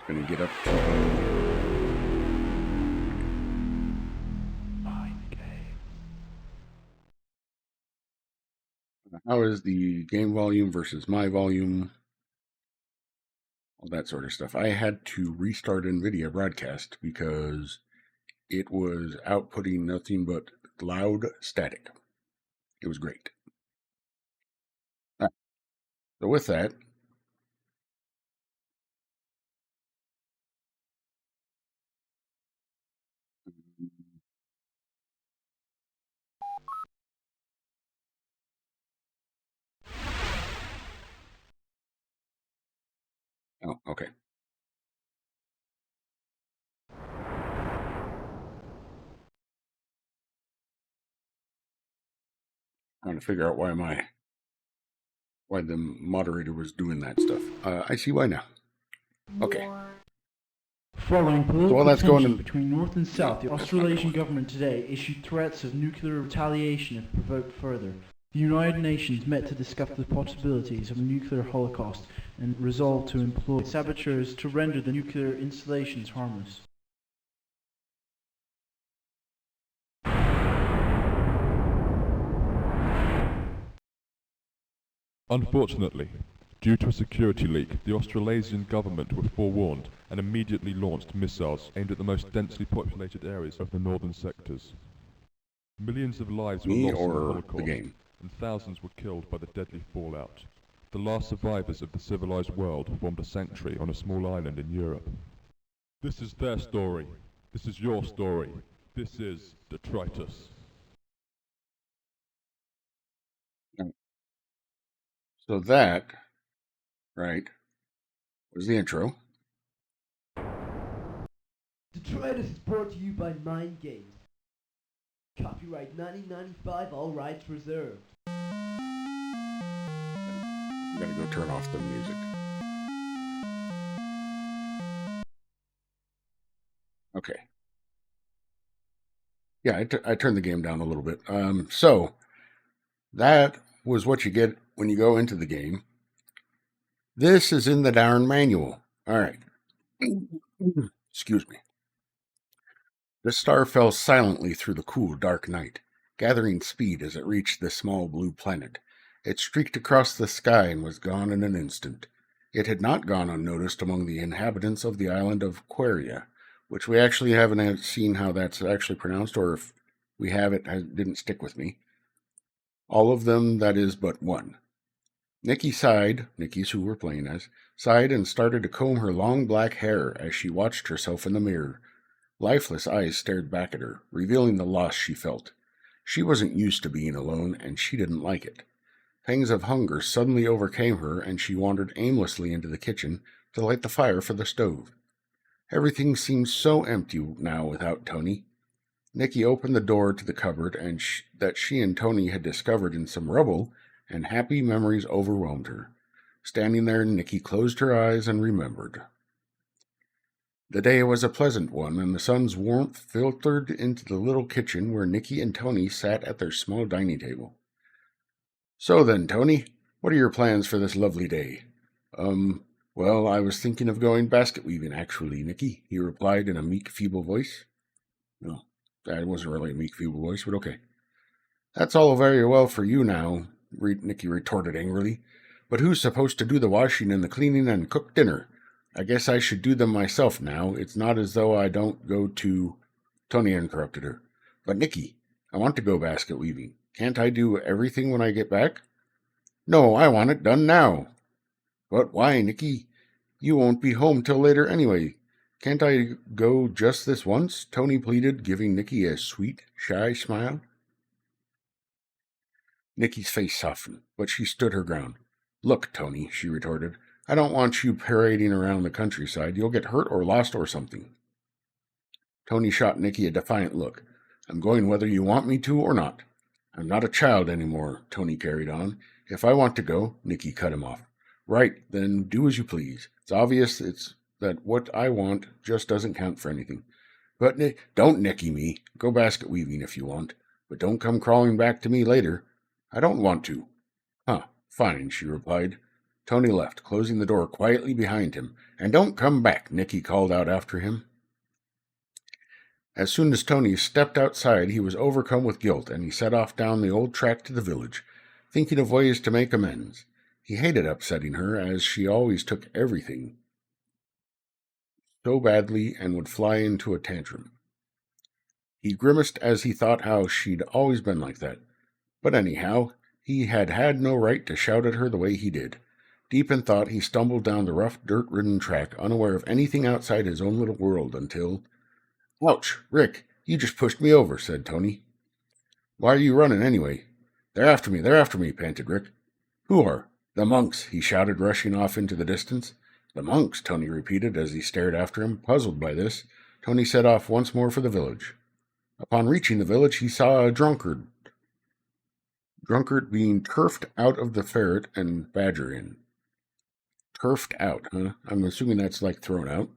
Gonna get up to how is the game volume versus my volume, all that sort of stuff. I had to restart NVIDIA broadcast because it was outputting nothing but loud static. It was great. So with that, oh, okay. Trying to figure out why the moderator was doing that stuff. I see why now. Okay. Following political that's going tension to- between North and South, the that's not Australasian going. government today issued threats of nuclear retaliation if provoked further. The United Nations met to discuss the possibilities of a nuclear holocaust and resolved to employ saboteurs to render the nuclear installations harmless. Unfortunately, due to a security leak, the Australasian government were forewarned and immediately launched missiles aimed at the most densely populated areas of the northern sectors. Millions of lives were Me lost in the or the Holocaust, game? and thousands were killed by the deadly fallout. The last survivors of the civilized world formed a sanctuary on a small island in Europe. This is their story. This is your story. This is Detritus. So that, right, was the intro. Detritus is brought to you by Mind Games. Copyright 1995, all rights reserved. I'm gonna go turn off the music. Okay. Yeah, I turned the game down a little bit. So that was what you get when you go into the game. This is in the darn manual. All right. Excuse me. The star fell silently through the cool, dark night, gathering speed as it reached the small blue planet. It streaked across the sky and was gone in an instant. It had not gone unnoticed among the inhabitants of the island of Queria, which we actually haven't seen how that's actually pronounced, or if we have, it didn't stick with me. All of them, that is, but one. Nikki's who we're playing as, sighed and started to comb her long black hair as she watched herself in the mirror. Lifeless eyes stared back at her, revealing the loss she felt. She wasn't used to being alone, and she didn't like it. Pangs of hunger suddenly overcame her, and she wandered aimlessly into the kitchen to light the fire for the stove. Everything seemed so empty now without Toni. Nikki opened the door to the cupboard that she and Toni had discovered in some rubble, and happy memories overwhelmed her. Standing there, Nikki closed her eyes and remembered. The day was a pleasant one, and the sun's warmth filtered into the little kitchen where Nikki and Toni sat at their small dining table. So then, Toni, what are your plans for this lovely day? Well, I was thinking of going basket weaving, actually, Nikki, he replied in a meek, feeble voice. No, that wasn't really a meek, feeble voice, but okay. That's all very well for you now, Nikki retorted angrily. But who's supposed to do the washing and the cleaning and cook dinner? I guess I should do them myself now. It's not as though I don't go to... Toni interrupted her. But Nikki, I want to go basket weaving. Can't I do everything when I get back? No, I want it done now. But why, Nikki? You won't be home till later anyway. Can't I go just this once? Toni pleaded, giving Nikki a sweet, shy smile. Nikki's face softened, but she stood her ground. Look, Toni, she retorted. I don't want you parading around the countryside. You'll get hurt or lost or something. Toni shot Nikki a defiant look. I'm going whether you want me to or not. I'm not a child anymore, Toni carried on. If I want to go, Nikki cut him off. Right, then do as you please. It's obvious that what I want just doesn't count for anything. But don't Nicky me. Go basket weaving if you want. But don't come crawling back to me later. I don't want to. Huh, fine, she replied. Toni left, closing the door quietly behind him. "And don't come back," Nicky called out after him. As soon as Toni stepped outside, he was overcome with guilt, and he set off down the old track to the village, thinking of ways to make amends. He hated upsetting her, as she always took everything so badly and would fly into a tantrum. He grimaced as he thought how she'd always been like that. But anyhow, he had had no right to shout at her the way he did. Deep in thought, he stumbled down the rough, dirt-ridden track, unaware of anything outside his own little world until... "Ouch, Rick, you just pushed me over," said Toni. "Why are you running anyway?" They're after me, panted Rick. "Who are?" "The monks," he shouted, rushing off into the distance. "The monks," Toni repeated as he stared after him. Puzzled by this, Toni set off once more for the village. Upon reaching the village, he saw a drunkard being turfed out of the ferret and badger inn. Turfed out, huh? I'm assuming that's like thrown out.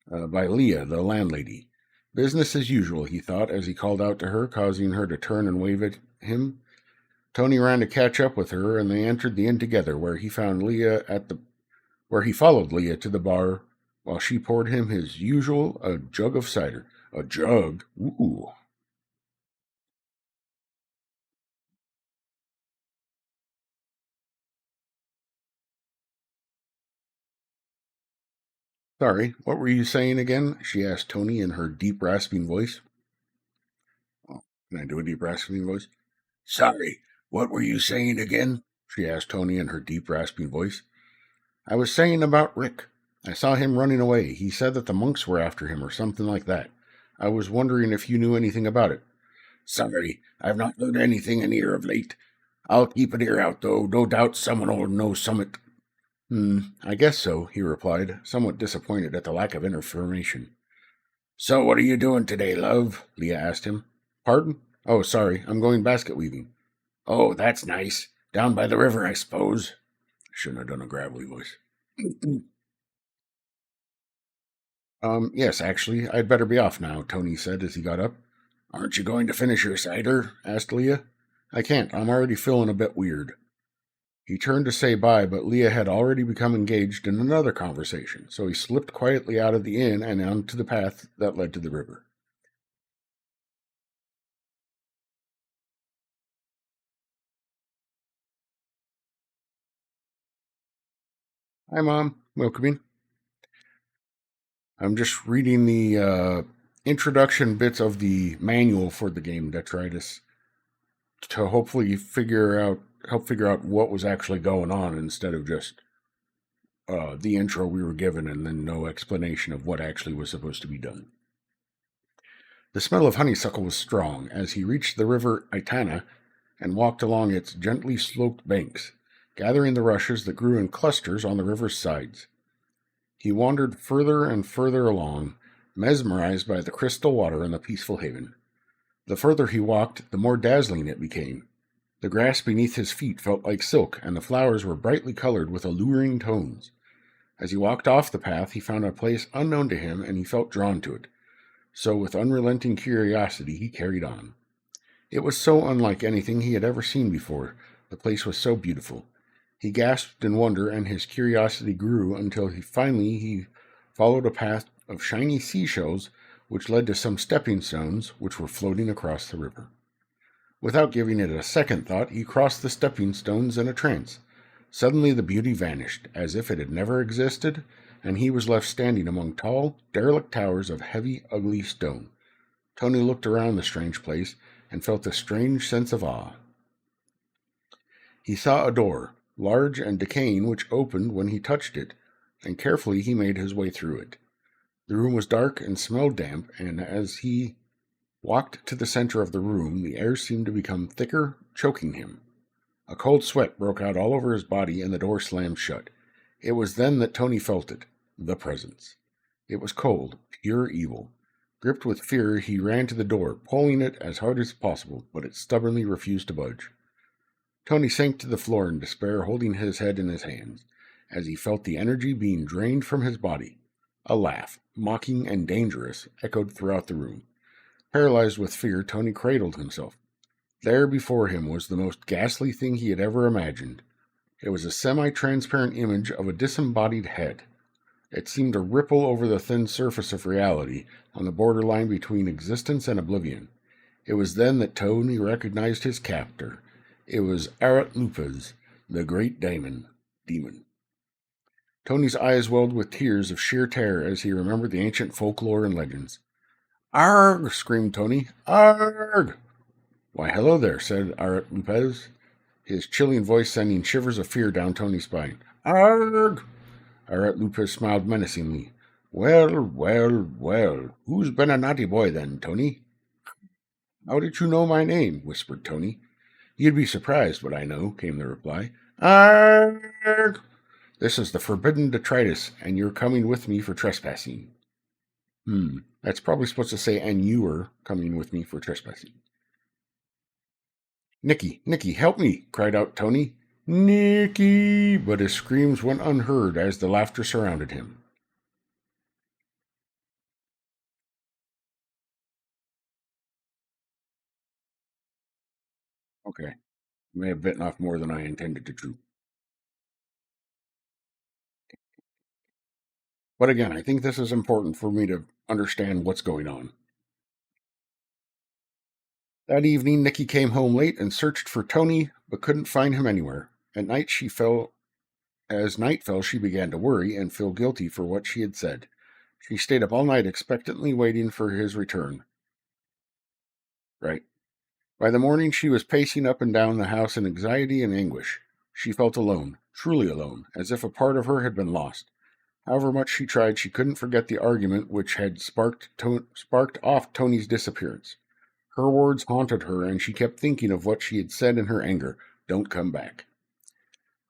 By Leah, the landlady. Business as usual, he thought, as he called out to her, causing her to turn and wave at him. Toni ran to catch up with her, and they entered the inn together, where he followed Leah to the bar, while she poured him his usual, a jug of cider. A jug? Ooh. "Sorry, what were you saying again?" she asked Toni in her deep, rasping voice. Oh, can I do a deep, rasping voice? "Sorry, what were you saying again?" she asked Toni in her deep, rasping voice. "I was saying about Rick. I saw him running away. He said that the monks were after him or something like that. I was wondering if you knew anything about it." "Sorry, I've not heard anything in here of late. I'll keep an ear out, though. No doubt someone'll know summit." I guess so," he replied, somewhat disappointed at the lack of information. "So what are you doing today, love?" Leah asked him. "Pardon? Oh, sorry, I'm going basket weaving." "Oh, that's nice. Down by the river, I suppose." I shouldn't have done a gravelly voice. Yes, actually, I'd better be off now," Toni said as he got up. "Aren't you going to finish your cider?" asked Leah. "I can't. I'm already feeling a bit weird." He turned to say bye, but Leah had already become engaged in another conversation, so he slipped quietly out of the inn and onto the path that led to the river. "Hi, Mom. Welcome in." I'm just reading the introduction bits of the manual for the game Detritus to hopefully help figure out what was actually going on instead of just the intro we were given and then no explanation of what actually was supposed to be done. The smell of honeysuckle was strong as he reached the river Itana and walked along its gently sloped banks, gathering the rushes that grew in clusters on the river's sides. He wandered further and further along, mesmerized by the crystal water and the peaceful haven. The further he walked, the more dazzling it became. The grass beneath his feet felt like silk, and the flowers were brightly colored with alluring tones. As he walked off the path, he found a place unknown to him, and he felt drawn to it. So, with unrelenting curiosity, he carried on. It was so unlike anything he had ever seen before. The place was so beautiful. He gasped in wonder, and his curiosity grew until he finally followed a path of shiny seashells which led to some stepping stones which were floating across the river. Without giving it a second thought, he crossed the stepping stones in a trance. Suddenly the beauty vanished, as if it had never existed, and he was left standing among tall, derelict towers of heavy, ugly stone. Toni looked around the strange place and felt a strange sense of awe. He saw a door, large and decaying, which opened when he touched it, and carefully he made his way through it. The room was dark and smelled damp, and as he walked to the center of the room, the air seemed to become thicker, choking him. A cold sweat broke out all over his body, and the door slammed shut. It was then that Toni felt it, the presence. It was cold, pure evil. Gripped with fear, he ran to the door, pulling it as hard as possible, but it stubbornly refused to budge. Toni sank to the floor in despair, holding his head in his hands, as he felt the energy being drained from his body. A laugh, mocking and dangerous, echoed throughout the room. Paralyzed with fear, Toni cradled himself. There before him was the most ghastly thing he had ever imagined. It was a semi-transparent image of a disembodied head. It seemed to ripple over the thin surface of reality, on the borderline between existence and oblivion. It was then that Toni recognized his captor. It was HerrBawl, the great demon. Tony's eyes welled with tears of sheer terror as he remembered the ancient folklore and legends. "Arg!" screamed Toni. "Arg!" "Why, hello there," said HerrBawl, his chilling voice sending shivers of fear down Tony's spine. "Arg!" HerrBawl smiled menacingly. Well, who's been a naughty boy then, Toni?" "How did you know my name?" whispered Toni. "You'd be surprised what I know," came the reply. "Arg! This is the forbidden Detritus, and you're coming with me for trespassing." That's probably supposed to say, "and you were coming with me for trespassing." Nicky, help me!" cried out Toni. "Nicky!" But his screams went unheard as the laughter surrounded him. Okay, I may have bitten off more than I intended to chew. But again, I think this is important for me to understand what's going on. That evening, Nicky came home late and searched for Toni, but couldn't find him anywhere. As night fell, she began to worry and feel guilty for what she had said. She stayed up all night expectantly waiting for his return. Right. By the morning, she was pacing up and down the house in anxiety and anguish. She felt alone, truly alone, as if a part of her had been lost. However much she tried, she couldn't forget the argument which had sparked off Toni's disappearance. Her words haunted her, and she kept thinking of what she had said in her anger. "Don't come back."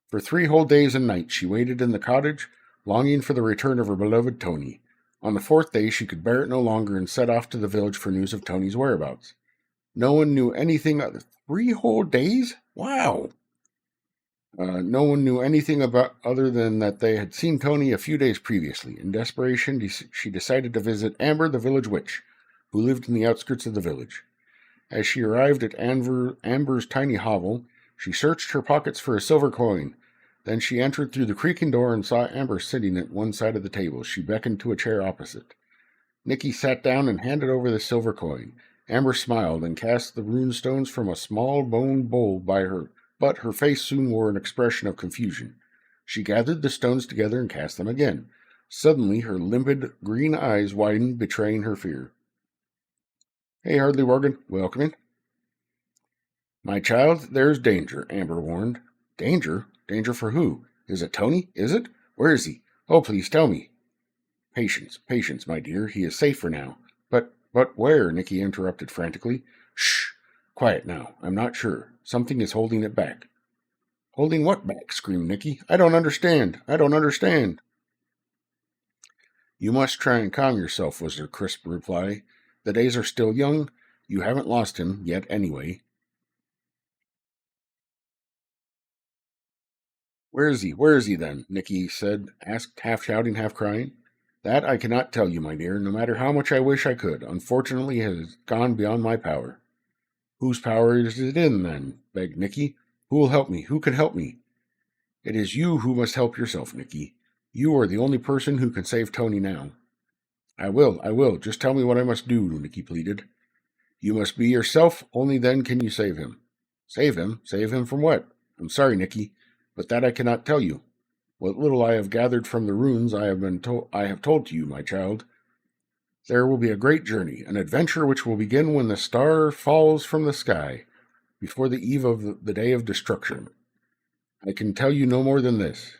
For 3 whole days and nights she waited in the cottage, longing for the return of her beloved Toni. On the 4th day she could bear it no longer and set off to the village for news of Toni's whereabouts. No one knew anything. 3 whole days? Wow! No one knew anything about other than that they had seen Toni a few days previously. In desperation, she decided to visit Amber, the village witch, who lived in the outskirts of the village. As she arrived at Amber's tiny hovel, she searched her pockets for a silver coin. Then she entered through the creaking door and saw Amber sitting at one side of the table. She beckoned to a chair opposite. Nicky sat down and handed over the silver coin. Amber smiled and cast the rune stones from a small bone bowl by her, but her face soon wore an expression of confusion. She gathered the stones together and cast them again. Suddenly, her limpid green eyes widened, betraying her fear. "Hey, Hardly Worgan, welcome in." "My child, there's danger," Amber warned. "Danger? Danger for who? Is it Toni? Is it? Where is he? Oh, please tell me." Patience, my dear. He is safe for now." But where?" Nicky interrupted frantically. "Shh! Quiet now. I'm not sure. Something is holding it back." "Holding what back?" screamed Nicky. I don't understand. "You must try and calm yourself," was her crisp reply. "The days are still young. You haven't lost him yet anyway." Where is he then?" Nicky asked, half shouting, half crying. "That I cannot tell you, my dear, no matter how much I wish I could. Unfortunately, it has gone beyond my power." "Whose power is it in, then?" begged Nicky. "Who will help me? Who can help me?" "It is you who must help yourself, Nicky. You are the only person who can save Toni now." I will. Just tell me what I must do," Nicky pleaded. "You must be yourself. Only then can you save him." "Save him? Save him from what?" "I'm sorry, Nicky, but that I cannot tell you. What little I have gathered from the runes I have told to you, my child. There will be a great journey, an adventure which will begin when the star falls from the sky, before the eve of the day of destruction. I can tell you no more than this.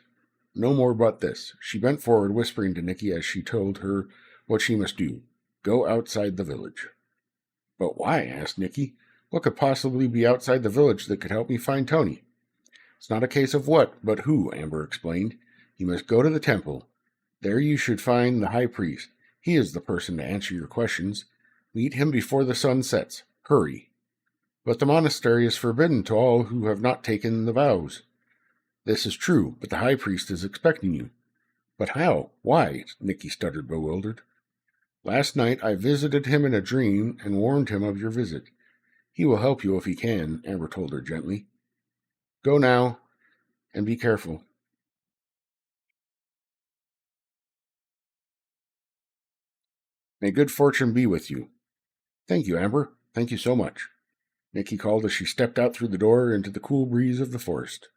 No more but this." She bent forward, whispering to Nicky as she told her what she must do. "Go outside the village." "But why?" asked Nicky. "What could possibly be outside the village that could help me find Toni?" "It's not a case of what, but who," Amber explained. "You must go to the temple. There you should find the high priest. He is the person to answer your questions. Meet him before the sun sets. Hurry." "But the monastery is forbidden to all who have not taken the vows." "This is true, but the high priest is expecting you." "But how? Why?" Nicky stuttered, bewildered. "Last night I visited him in a dream and warned him of your visit. He will help you if he can," Amber told her gently. "Go now. And be careful. May good fortune be with you. Thank you, Amber. Thank you so much, Nikki called as she stepped out through the door into the cool breeze of the forest.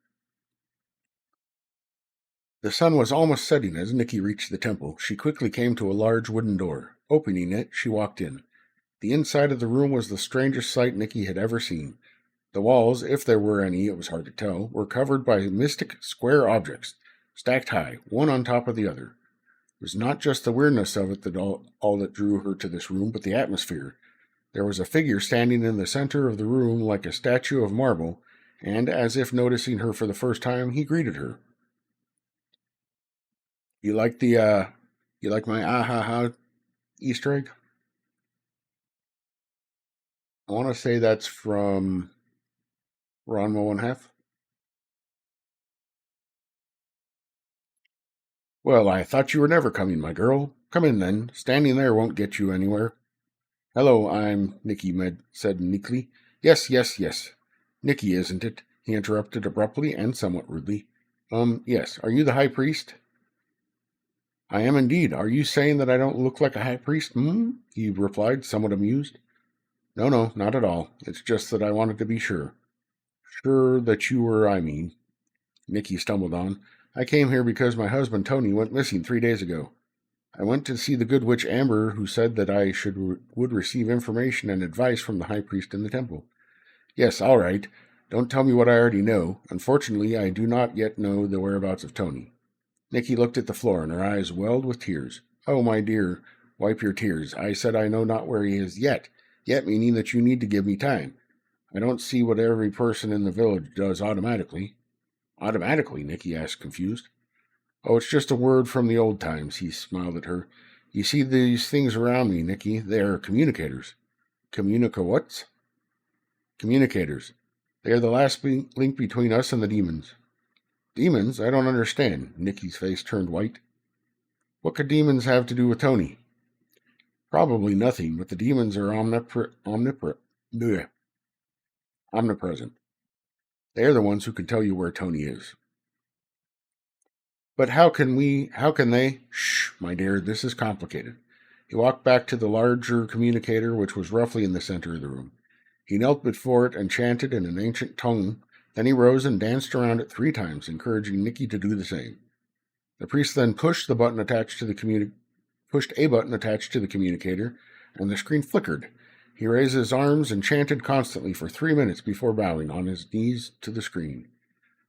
The sun was almost setting as Nikki reached the temple. She quickly came to a large wooden door. Opening it, she walked in. The inside of the room was the strangest sight Nikki had ever seen. The walls, if there were any, it was hard to tell, were covered by mystic square objects, stacked high, one on top of the other. It was not just the weirdness of it that all that drew her to this room, but the atmosphere. There was a figure standing in the center of the room like a statue of marble, and, as if noticing her for the first time, he greeted her. You like my ah-ha-ha Easter egg? I want to say that's from Ranma 1/2. Well, I thought you were never coming, my girl. Come in, then. Standing there won't get you anywhere. Hello, I'm Nikki, said meekly. Yes. Nikki, isn't it? He interrupted abruptly and somewhat rudely. Yes. Are you the high priest? I am indeed. Are you saying that I don't look like a high priest? He replied, somewhat amused. No, not at all. It's just that I wanted to be sure. Sure that you were, I mean. Nikki stumbled on. I came here because my husband, Toni, went missing 3 days ago. I went to see the good witch Amber, who said that I would receive information and advice from the high priest in the temple. Yes, all right. Don't tell me what I already know. Unfortunately, I do not yet know the whereabouts of Toni. Nikki looked at the floor, and her eyes welled with tears. Oh, my dear, wipe your tears. I said I know not where he is yet meaning that you need to give me time. I don't see what every person in the village does automatically. Automatically? Nikki asked, confused. Oh, it's just a word from the old times, he smiled at her. You see these things around me, Nikki, they are communicators. What? Communicators. They are the last link between us and the demons. Demons? I don't understand. Nikki's face turned white. What could demons have to do with Toni? Probably nothing, but the demons are omnipresent. They are the ones who can tell you where Toni is. But how can they? Shh, my dear, this is complicated. He walked back to the larger communicator, which was roughly in the center of the room. He knelt before it and chanted in an ancient tongue. Then he rose and danced around it 3 times, encouraging Nikki to do the same. The priest then pushed a button attached to the communicator, and the screen flickered. He raised his arms and chanted constantly for 3 minutes before bowing on his knees to the screen.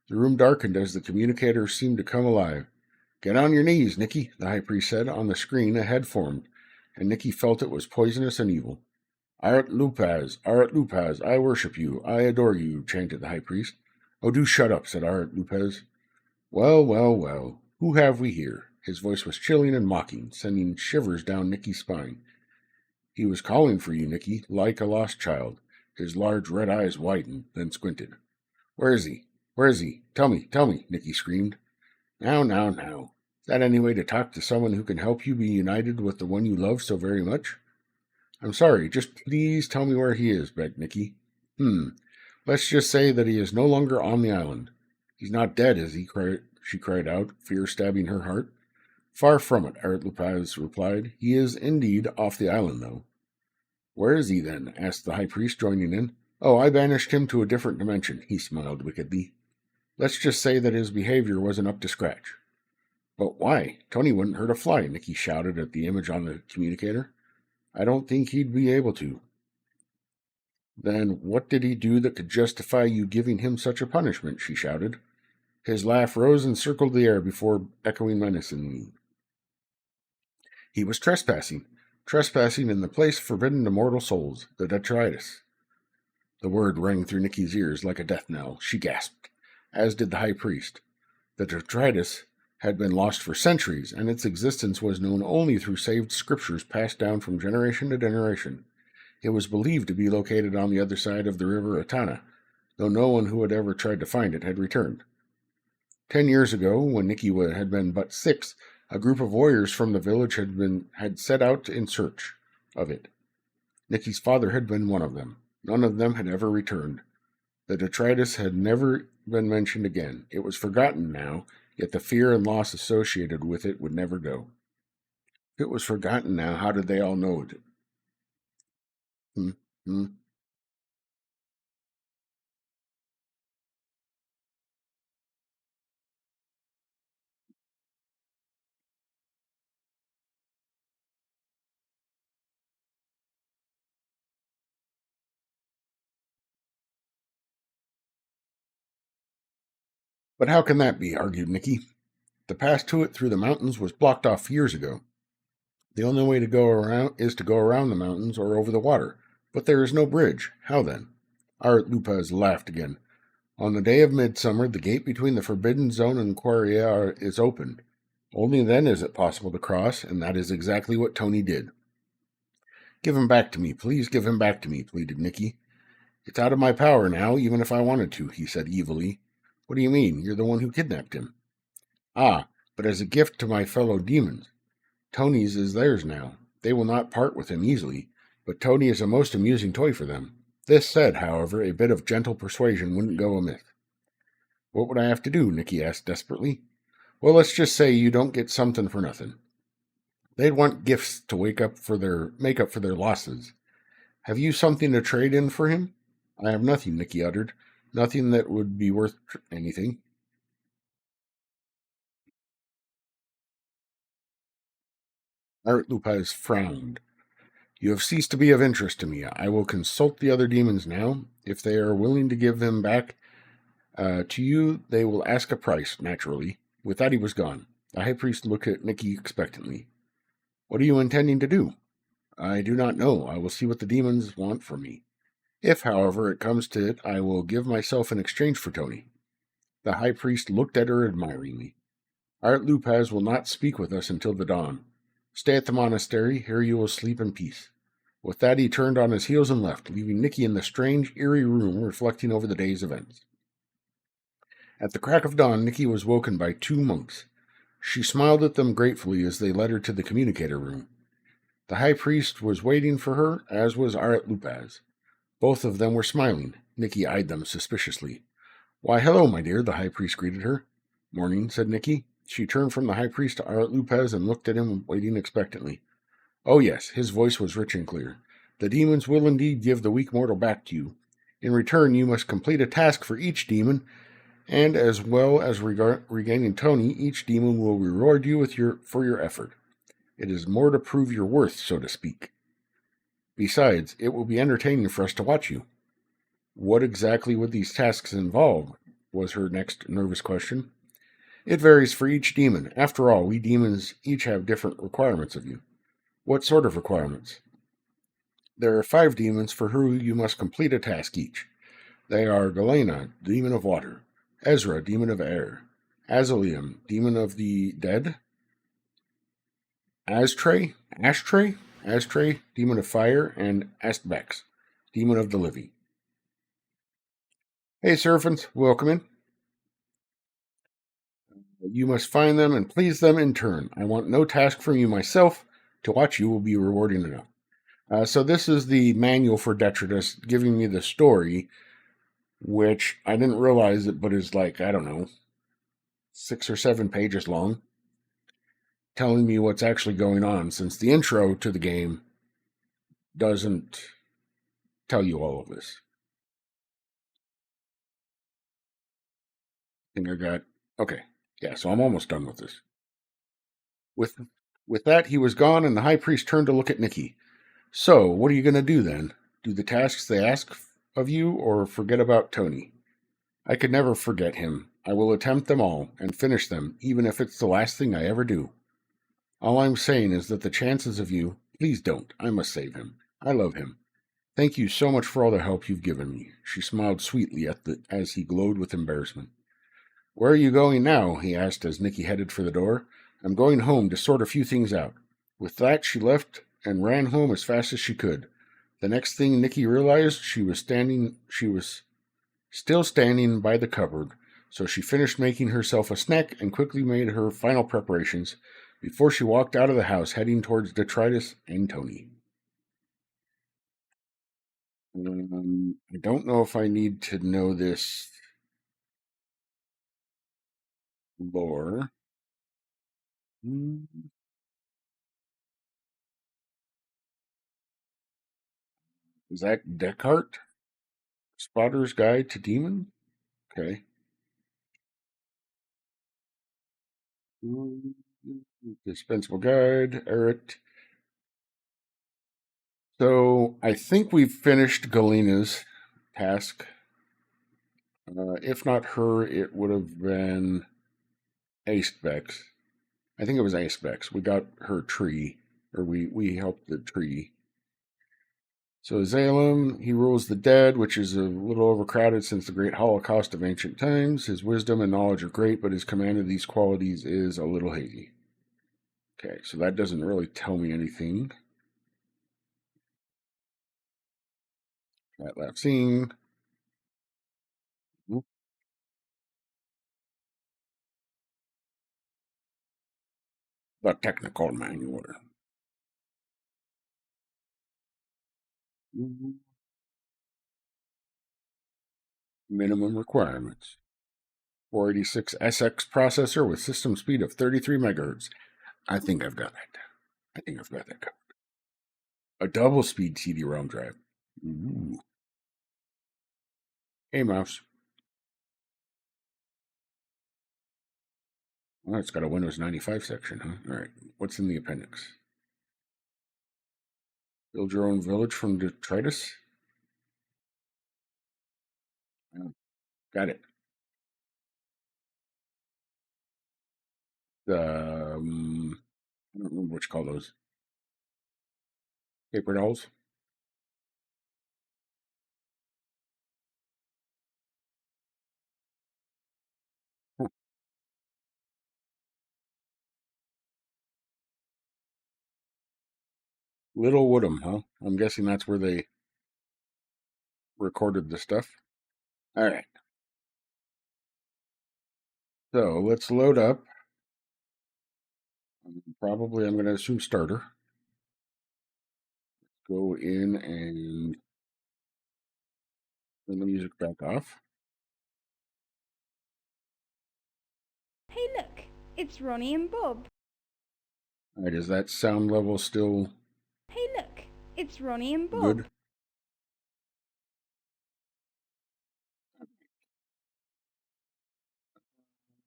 The room darkened as the communicator seemed to come alive. Get on your knees, Nikki, the high priest said. On the screen, a head formed, and Nikki felt it was poisonous and evil. Arat Lupaz, I worship you, I adore you, chanted the high priest. Oh, do shut up, said Arat Lupaz. Well, who have we here? His voice was chilling and mocking, sending shivers down Nikki's spine. He was calling for you, Nikki, like a lost child. His large red eyes widened, then squinted. Where is he? Tell me, Nikki screamed. Now. Is that any way to talk to someone who can help you be united with the one you love so very much? I'm sorry, just please tell me where he is, begged Nikki. Let's just say that he is no longer on the island. He's not dead, is he? She cried out, fear stabbing her heart. Far from it, Arat Lupaz replied. He is indeed off the island, though. Where is he, then? Asked the high priest, joining in. Oh, I banished him to a different dimension, he smiled wickedly. Let's just say that his behavior wasn't up to scratch. But why? Toni wouldn't hurt a fly, Nikki shouted at the image on the communicator. I don't think he'd be able to. Then what did he do that could justify you giving him such a punishment? She shouted. His laugh rose and circled the air before echoing menacingly. He was trespassing in the place forbidden to mortal souls, the Detritus. The word rang through Nikki's ears like a death knell. She gasped, as did the high priest. The Detritus had been lost for centuries, and its existence was known only through saved scriptures passed down from generation to generation. It was believed to be located on the other side of the river Etana, though no one who had ever tried to find it had returned. 10 years ago, when Nikki had been but 6, a group of warriors from the village had set out in search of it. Nikki's father had been one of them. None of them had ever returned. The detritus had never been mentioned again. It was forgotten now, yet the fear and loss associated with it would never go. If it was forgotten now, how did they all know it? Hmm? Hmm? But how can that be? Argued Nicky. The path to it through the mountains was blocked off years ago. The only way to go around is to go around the mountains or over the water. But there is no bridge. How then? Art Lupez laughed again. On the day of midsummer, the gate between the forbidden zone and Quarriere is opened. Only then is it possible to cross, and that is exactly what Toni did. Give him back to me, please give him back to me, pleaded Nicky. It's out of my power now, even if I wanted to, he said evilly. What do you mean? You're the one who kidnapped him. Ah, but as a gift to my fellow demons. Toni's is theirs now. They will not part with him easily, but Toni is a most amusing toy for them. This said, however, a bit of gentle persuasion wouldn't go amiss. What would I have to do? Nicky asked desperately. Well, let's just say you don't get something for nothing. They'd want gifts to make up for their losses. Have you something to trade in for him? I have nothing, Nicky uttered. Nothing that would be worth anything. Art Lupez frowned. You have ceased to be of interest to me. I will consult the other demons now. If they are willing to give him back to you, they will ask a price, naturally. With that, he was gone. The high priest looked at Nicky expectantly. What are you intending to do? I do not know. I will see what the demons want from me. If, however, it comes to it, I will give myself in exchange for Toni. The high priest looked at her admiringly. Art Lupez will not speak with us until the dawn. Stay at the monastery. Here you will sleep in peace. With that, he turned on his heels and left, leaving Nicky in the strange, eerie room reflecting over the day's events. At the crack of dawn, Nicky was woken by 2 monks. She smiled at them gratefully as they led her to the communicator room. The high priest was waiting for her, as was Art Lupez. Both of them were smiling. Nicky eyed them suspiciously. Why, hello, my dear, the high priest greeted her. Morning, said Nicky. She turned from the high priest to Art Lupez and looked at him, waiting expectantly. Oh, yes, his voice was rich and clear. The demons will indeed give the weak mortal back to you. In return, you must complete a task for each demon, and as well as regaining Toni, each demon will reward you for your effort. It is more to prove your worth, so to speak. Besides, it will be entertaining for us to watch you. What exactly would these tasks involve? Was her next nervous question. It varies for each demon. After all, we demons each have different requirements of you. What sort of requirements? There are 5 demons for whom you must complete a task each. They are Galena, demon of water, Ezra, demon of air, Azalium, demon of the dead, Ashtray, demon of fire, and Astbex, demon of the living. Hey, servants, welcome in. You must find them and please them in turn. I want no task from you myself. To watch you will be rewarding enough. So this is the manual for Detritus, giving me the story, which I didn't realize it, but is like, I don't know, 6 or 7 pages long, telling me what's actually going on, since the intro to the game doesn't tell you all of this. I think I got... Okay, yeah, so I'm almost done with this. With that, he was gone, and the high priest turned to look at Nicky. So, what are you going to do then? Do the tasks they ask of you, or forget about Toni? I could never forget him. I will attempt them all, and finish them, even if it's the last thing I ever do. All I'm saying is that the chances of you... Please don't. I must save him. I love him. Thank you so much for all the help you've given me. She smiled sweetly as he glowed with embarrassment. Where are you going now? He asked as Nicky headed for the door. I'm going home to sort a few things out. With that, she left and ran home as fast as she could. The next thing Nicky realized, she was still standing by the cupboard, so she finished making herself a snack and quickly made her final preparations before she walked out of the house, heading towards Detritus and Toni. I don't know if I need to know this lore. Is that Descartes? Spotter's Guide to Demon? Okay. Dispensable Guide, Eric. So I think we've finished Galena's task. If not her, it would have been Acebex. I think it was Acebex. We got her tree, or we helped the tree. So Zalem, he rules the dead, which is a little overcrowded since the great holocaust of ancient times. His wisdom and knowledge are great, but his command of these qualities is a little hazy. Okay, so that doesn't really tell me anything. That left scene. The technical manual. Minimum requirements. 486 SX processor with system speed of 33 megahertz. I think I've got that. I think I've got that covered. A double speed CD-ROM drive. Ooh. Hey, mouse. Well, it's got a Windows 95 section, huh? All right. What's in the appendix? Build your own village from Detritus. Oh, got it. I don't remember what you call those. Paper dolls. Huh. Little Woodham, huh? I'm guessing that's where they recorded the stuff. All right. So let's load up. Probably I'm going to assume starter. Go in and turn the music back off. Hey look, it's Ronnie and Bob. All right, is that sound level still Hey look, it's Ronnie and Bob. good?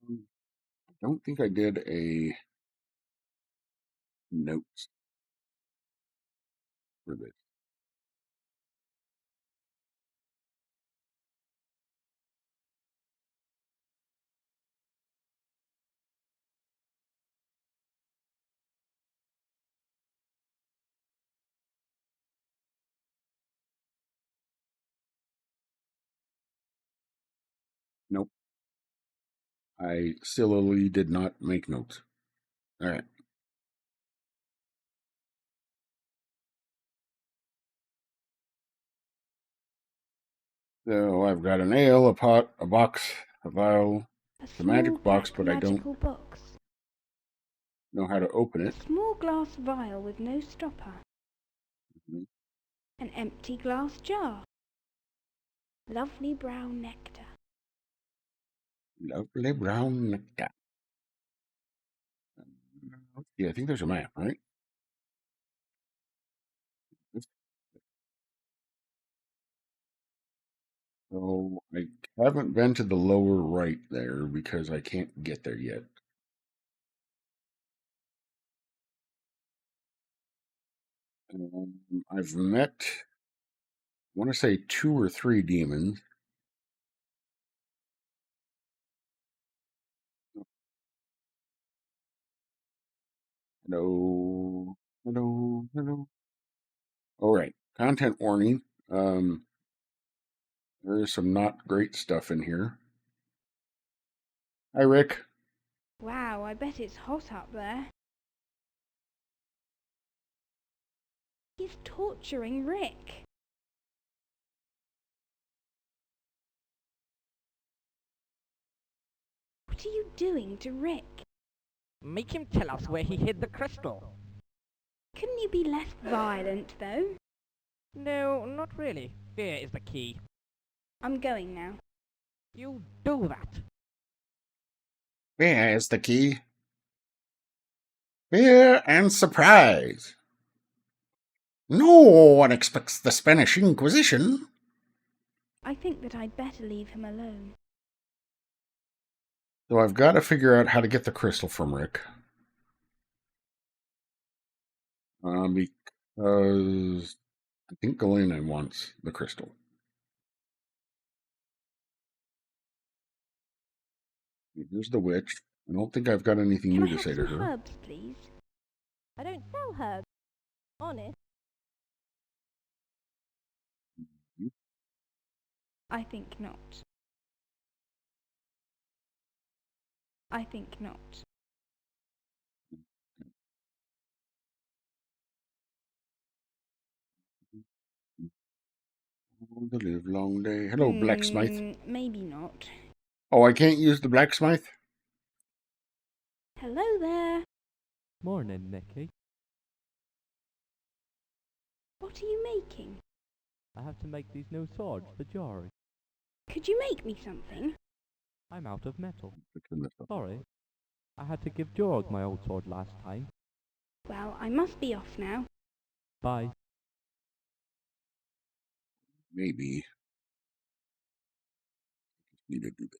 I don't think I did a notes for this. Nope. I sillily did not make notes. All right. So I've got an ale, a pot, a box, a vial, the magic box, but I don't box. know how to open A it. small glass vial with no stopper. Mhm. An empty glass jar. Lovely brown nectar. Lovely brown nectar. Yeah, I think there's a map, right? So I haven't been to the lower right there because I can't get there yet. I've met, I want to say 2 or 3 demons. Hello, hello, hello. All right, content warning. There is some not great stuff in here. Hi, Rick. Wow, I bet it's hot up there. He's torturing Rick. What are you doing to Rick? Make him tell us where he hid the crystal. Couldn't you be less violent, though? No, not really. Fear is the key. I'm going now. You do that. Fear is the key. Fear and surprise. No one expects the Spanish Inquisition. I think that I'd better leave him alone. So I've got to figure out how to get the crystal from Rick. Because I think Galena wants the crystal. Here's the witch. I don't think I've got anything Can new I to have say to some her. herbs, please? I don't sell herbs. Honest. I think not. I think not. The live long day. Hello, blacksmith. Maybe not. Oh, I can't use the blacksmith? Hello there. Morning, Nicky. What are you making? I have to make these new swords for Jory. Could you make me something? I'm out of metal. Fixing this up. Sorry. I had to give Jorg my old sword last time. Well, I must be off now. Bye. Maybe. Need to do that.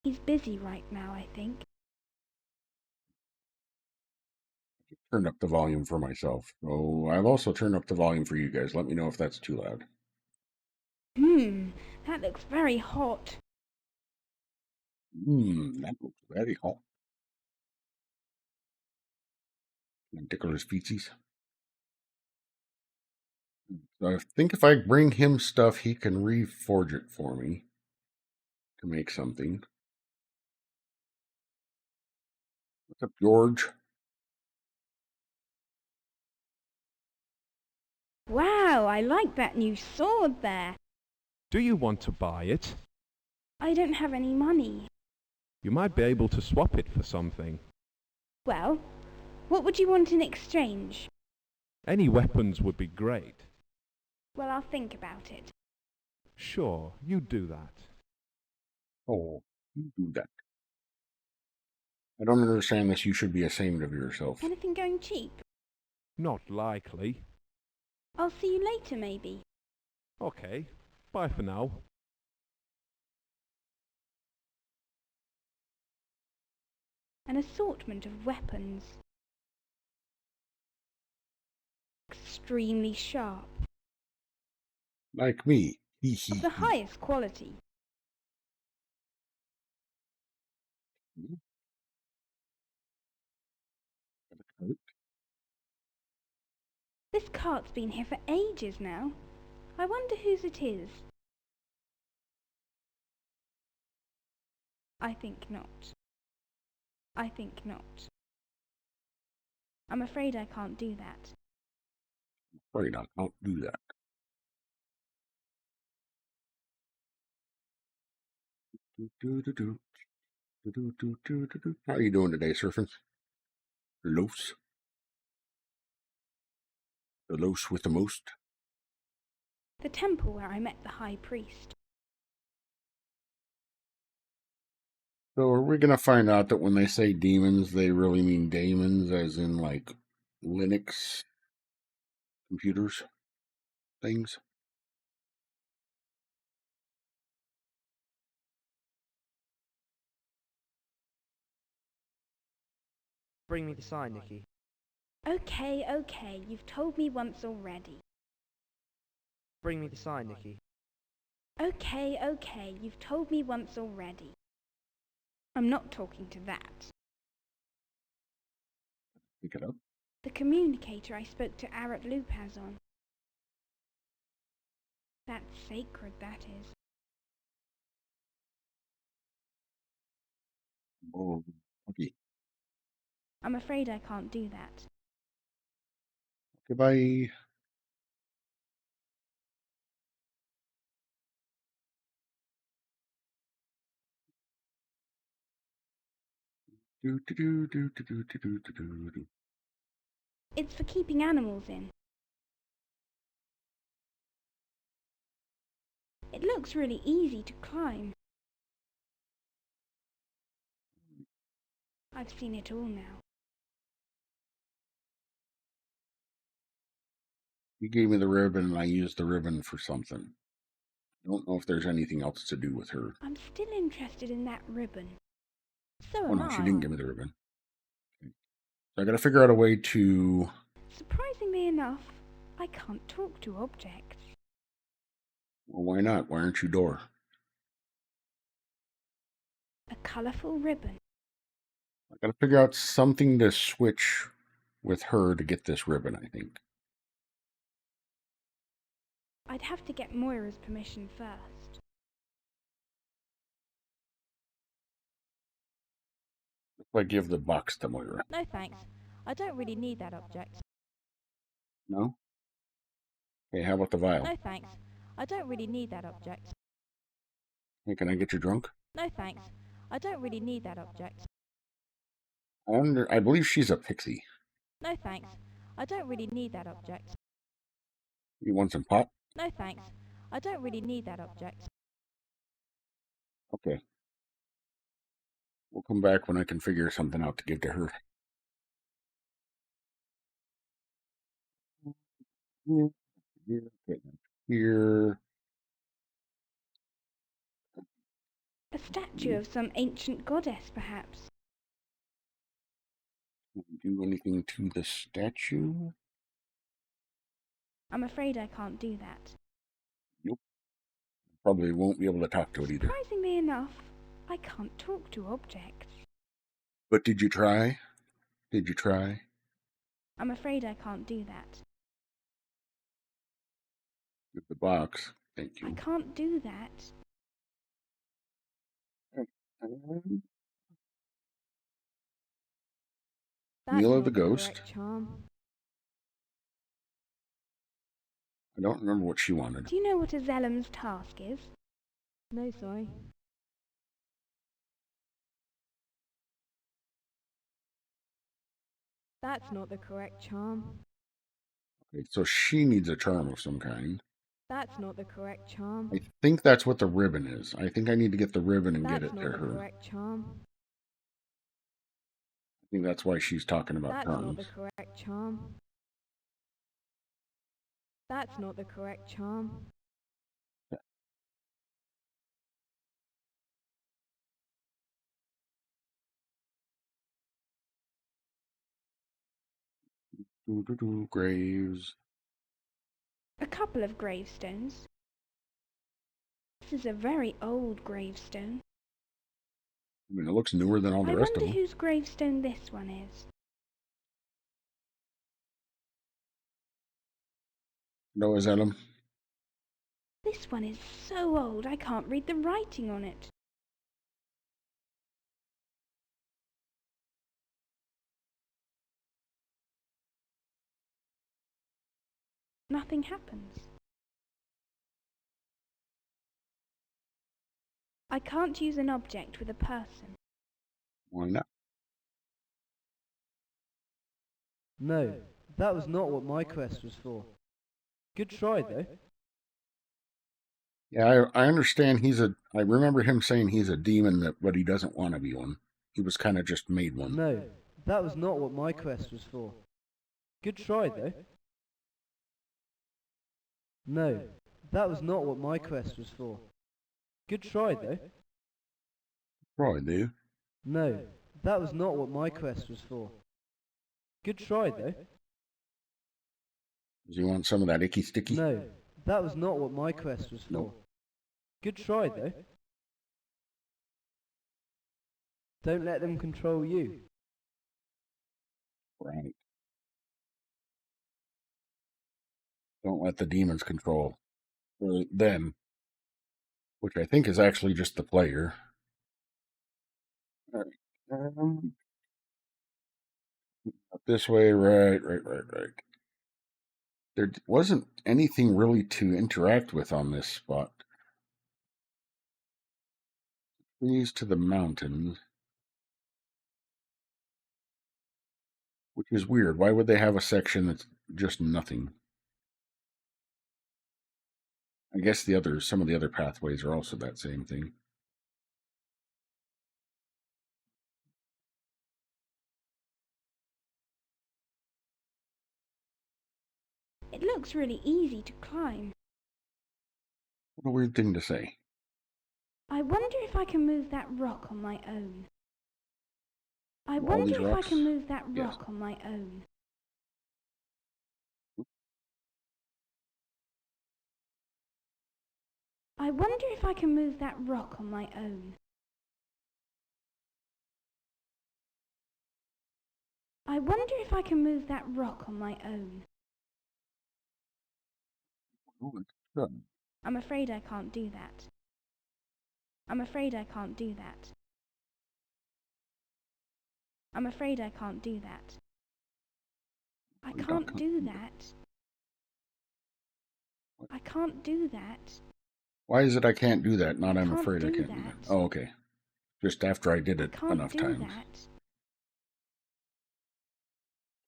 He's busy right now, I think. Turned up the volume for myself. Oh, I've also turned up the volume for you guys. Let me know if that's too loud. That looks very hot. That looks very hot. Can I tickle his feetsies? So I think if I bring him stuff, he can reforge it for me to make something. What's up, George? Wow, I like that new sword there. Do you want to buy it? I don't have any money. You might be able to swap it for something. Well, what would you want in exchange? Any weapons would be great. Well, I'll think about it. Sure, you do that. Oh, you do that. I don't understand this. You should be ashamed of yourself. Anything going cheap? Not likely. I'll see you later, maybe. Okay, bye for now. An assortment of weapons. Extremely sharp. Like me. Of the highest quality. This cart's been here for ages now. I wonder whose it is. I think not. I think not. I'm afraid I can't do that. Afraid I can't do that. How are you doing today, Surfing? Los. The los with the most. The temple where I met the high priest. So are we going to find out that when they say demons, they really mean daemons, as in like Linux computers things? Bring me the sign, Nicky. Okay, you've told me once already. Bring me the sign, Nicky. Okay, you've told me once already. I'm not talking to that. Pick it up. The communicator I spoke to Arat Lupaz on. That's sacred, that is. Oh, okay. I'm afraid I can't do that. Goodbye. It's for keeping animals in. It looks really easy to climb. I've seen it all now. You gave me the ribbon and I used the ribbon for something. I don't know if there's anything else to do with her. I'm still interested in that ribbon. So Oh am no, I. she didn't give me the ribbon. Okay. So I gotta figure out a way to... Surprisingly enough, I can't talk to objects. Well, why not? Why aren't you Door? A colourful ribbon. I gotta figure out something to switch with her to get this ribbon, I think. I'd have to get Moira's permission first. If I give the box to Moira. No thanks. I don't really need that object. No? Okay, how about the vial? No thanks. I don't really need that object. Hey, can I get you drunk? No thanks. I don't really need that object. I believe she's a pixie. No thanks. I don't really need that object. You want some pot? No thanks. I don't really need that object. Okay. We'll come back when I can figure something out to give to her. Here. A statue of some ancient goddess, perhaps. Can I do anything to the statue? I'm afraid I can't do that. Nope. Probably won't be able to talk to it either. Surprisingly enough, I can't talk to objects. But did you try? Did you try? I'm afraid I can't do that. With the box. Thank you. I can't do that. That's Meal of not the the Ghost. correct charm. I don't remember what she wanted. Do you know what a Zellam's task is? No, sorry. That's not the correct charm. Okay, so she needs a charm of some kind. That's not the correct charm. I think that's what the ribbon is. I think I need to get the ribbon and get That's it to not the her. correct charm. I think that's why she's talking about That's charms. not the correct charm. That's not the correct charm. Graves. A couple of gravestones. This is a very old gravestone. I mean, it looks newer than all the I rest of wonder them. whose gravestone this one is. No, is that him? This one is so old I can't read the writing on it. Nothing happens. I can't use an object with a person. Why not? No, that was not what my quest was for. Good try, though. Yeah, I understand I remember him saying he's a demon, but he doesn't want to be one. He was kind of just made one. No, that was not what my quest was for. Good try, though. No, that was not what my quest was for. Good try, though. Probably do. No, that was not what my quest was for. Good try, though. Does he want some of that icky sticky? No, that was not what my quest was for. No. Good try, though. Don't let them control you. Right. Don't let the demons control them, which I think is actually just the player. All right. Up this way, right. There wasn't anything really to interact with on this spot. Trees to the mountains. Which is weird. Why would they have a section that's just nothing? I guess some of the other pathways are also that same thing. It looks really easy to climb. What a weird thing to say. I wonder if I can move that rock on my own. I All wonder these if I rocks? can move that Yes. rock on my own. I wonder if I can move that rock on my own. I wonder if I can move that rock on my own. Oh, it's done. I'm afraid I can't do that. I'm afraid I can't do that. I'm afraid I can't do that. I can't do that. I can't do that. Why is it I can't do that? Not I I'm can't afraid I do can't do that. that. Oh, okay. Just after I did I it can't enough do times. that.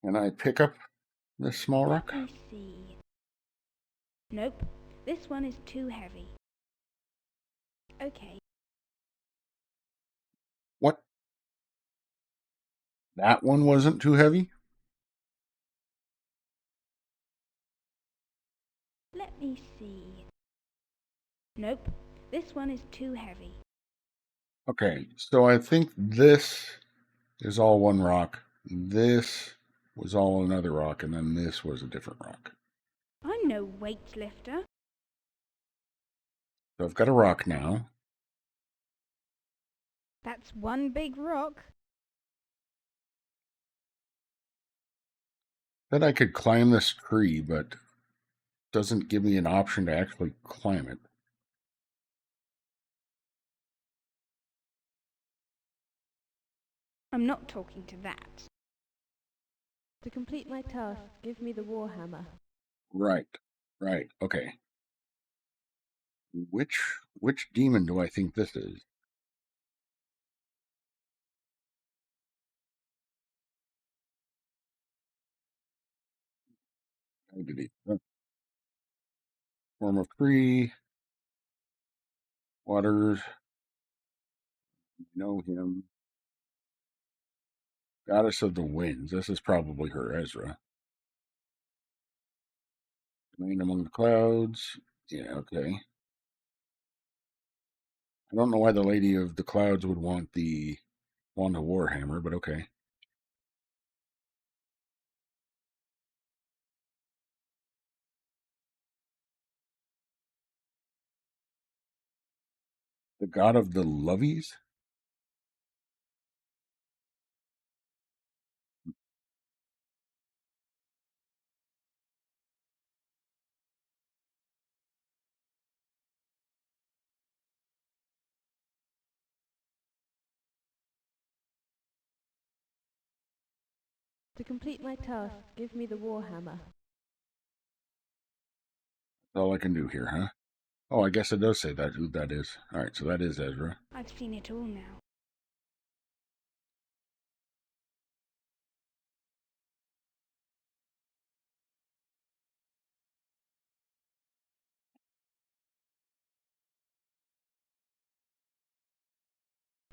Can I pick up this small rock? Let me see. Nope. This one is too heavy. Okay. What? That one wasn't too heavy? Let me see. Nope. This one is too heavy. Okay, so I think this is all one rock. This was all another rock, and then this was a different rock. I'm no weightlifter. So I've got a rock now. That's one big rock. Then I could climb this tree, but doesn't give me an option to actually climb it. I'm not talking to that. To complete my task, give me the warhammer. Right. Okay. Which demon do I think this is? Form of tree. Waters. Know him. Goddess of the winds. This is probably her, Ezra. Domain among the clouds. Yeah, okay. I don't know why the Lady of the Clouds would want a warhammer, but okay. The god of the lovies? To complete my task, give me the warhammer. That's all I can do here, huh? Oh, I guess it does say that who that is. Alright, so that is Ezra. I've seen it all now.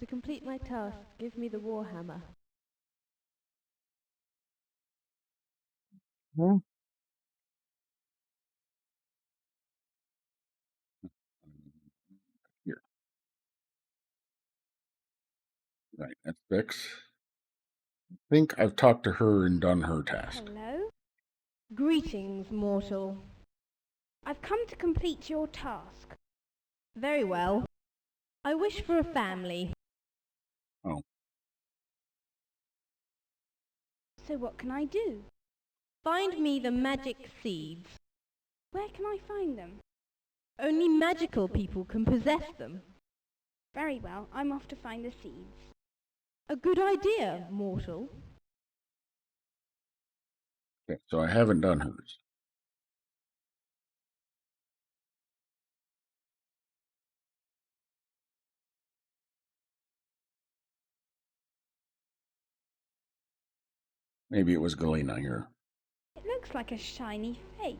To complete my task, give me the warhammer. Here. Right, that's Vix. I think I've talked to her and done her task. Hello? Greetings, mortal. I've come to complete your task. Very well. I wish for a family. Oh. So what can I do? Find me the magic seeds. Where can I find them? Only magical people can possess them. Very well, I'm off to find the seeds. A good idea, mortal. Okay, so I haven't done hers. Maybe it was Galena here. It looks like a shiny face.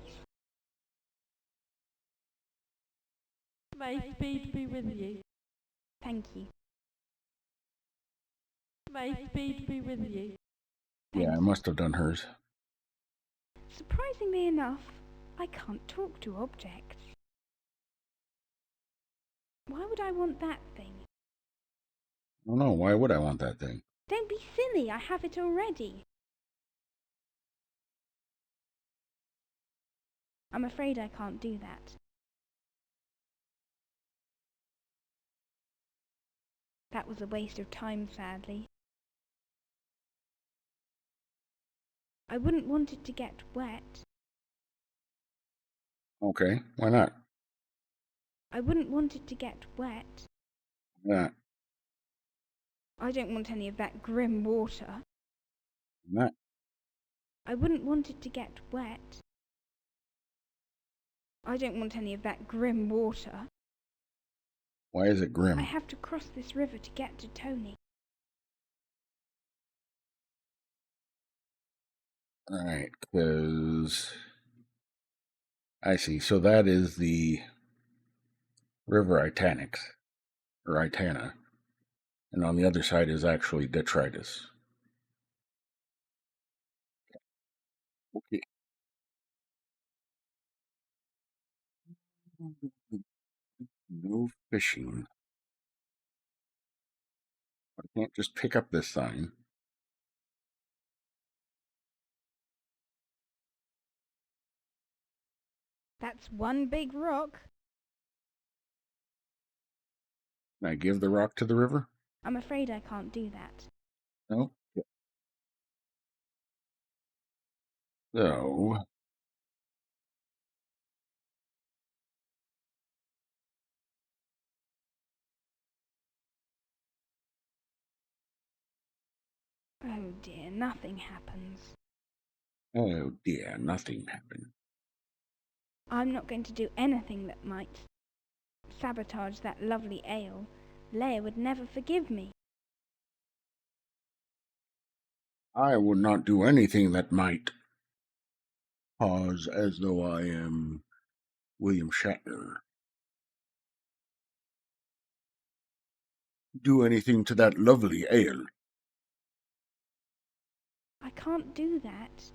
May speed be with you. Thank you. May speed be with you. Yeah, I must have done hers. Surprisingly enough, I can't talk to objects. Why would I want that thing? I don't know, why would I want that thing? Don't be silly, I have it already. I'm afraid I can't do that. That was a waste of time, sadly. I wouldn't want it to get wet. Okay, why not? I wouldn't want it to get wet. Yeah, I don't want any of that grim water. not. I wouldn't want it to get wet. I don't want any of that grim water. Why is it grim? I have to cross this river to get to Toni. Alright, because... I see, so that is the River Itanix, or Itana, and on the other side is actually Detritus. Okay. No fishing. I can't just pick up this sign. That's one big rock. Can I give the rock to the river? I'm afraid I can't do that. No? So... Oh dear, nothing happens. Oh dear, nothing happened. I'm not going to do anything that might sabotage that lovely ale. Leia would never forgive me. I would not do anything that might pause as though I am William Shatner. Do anything to that lovely ale. I can't do that.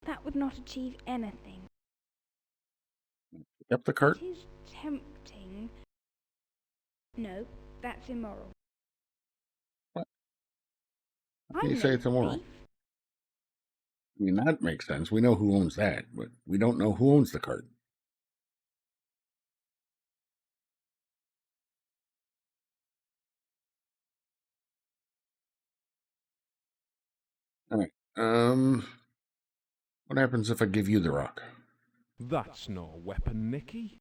That would not achieve anything. Pick up the cart? It is tempting. No, that's immoral. What? How I'm can you say no it's immoral? thief. I mean, that makes sense. We know who owns that, but we don't know who owns the cart. Alright, what happens if I give you the rock? That's not a weapon, Nicky.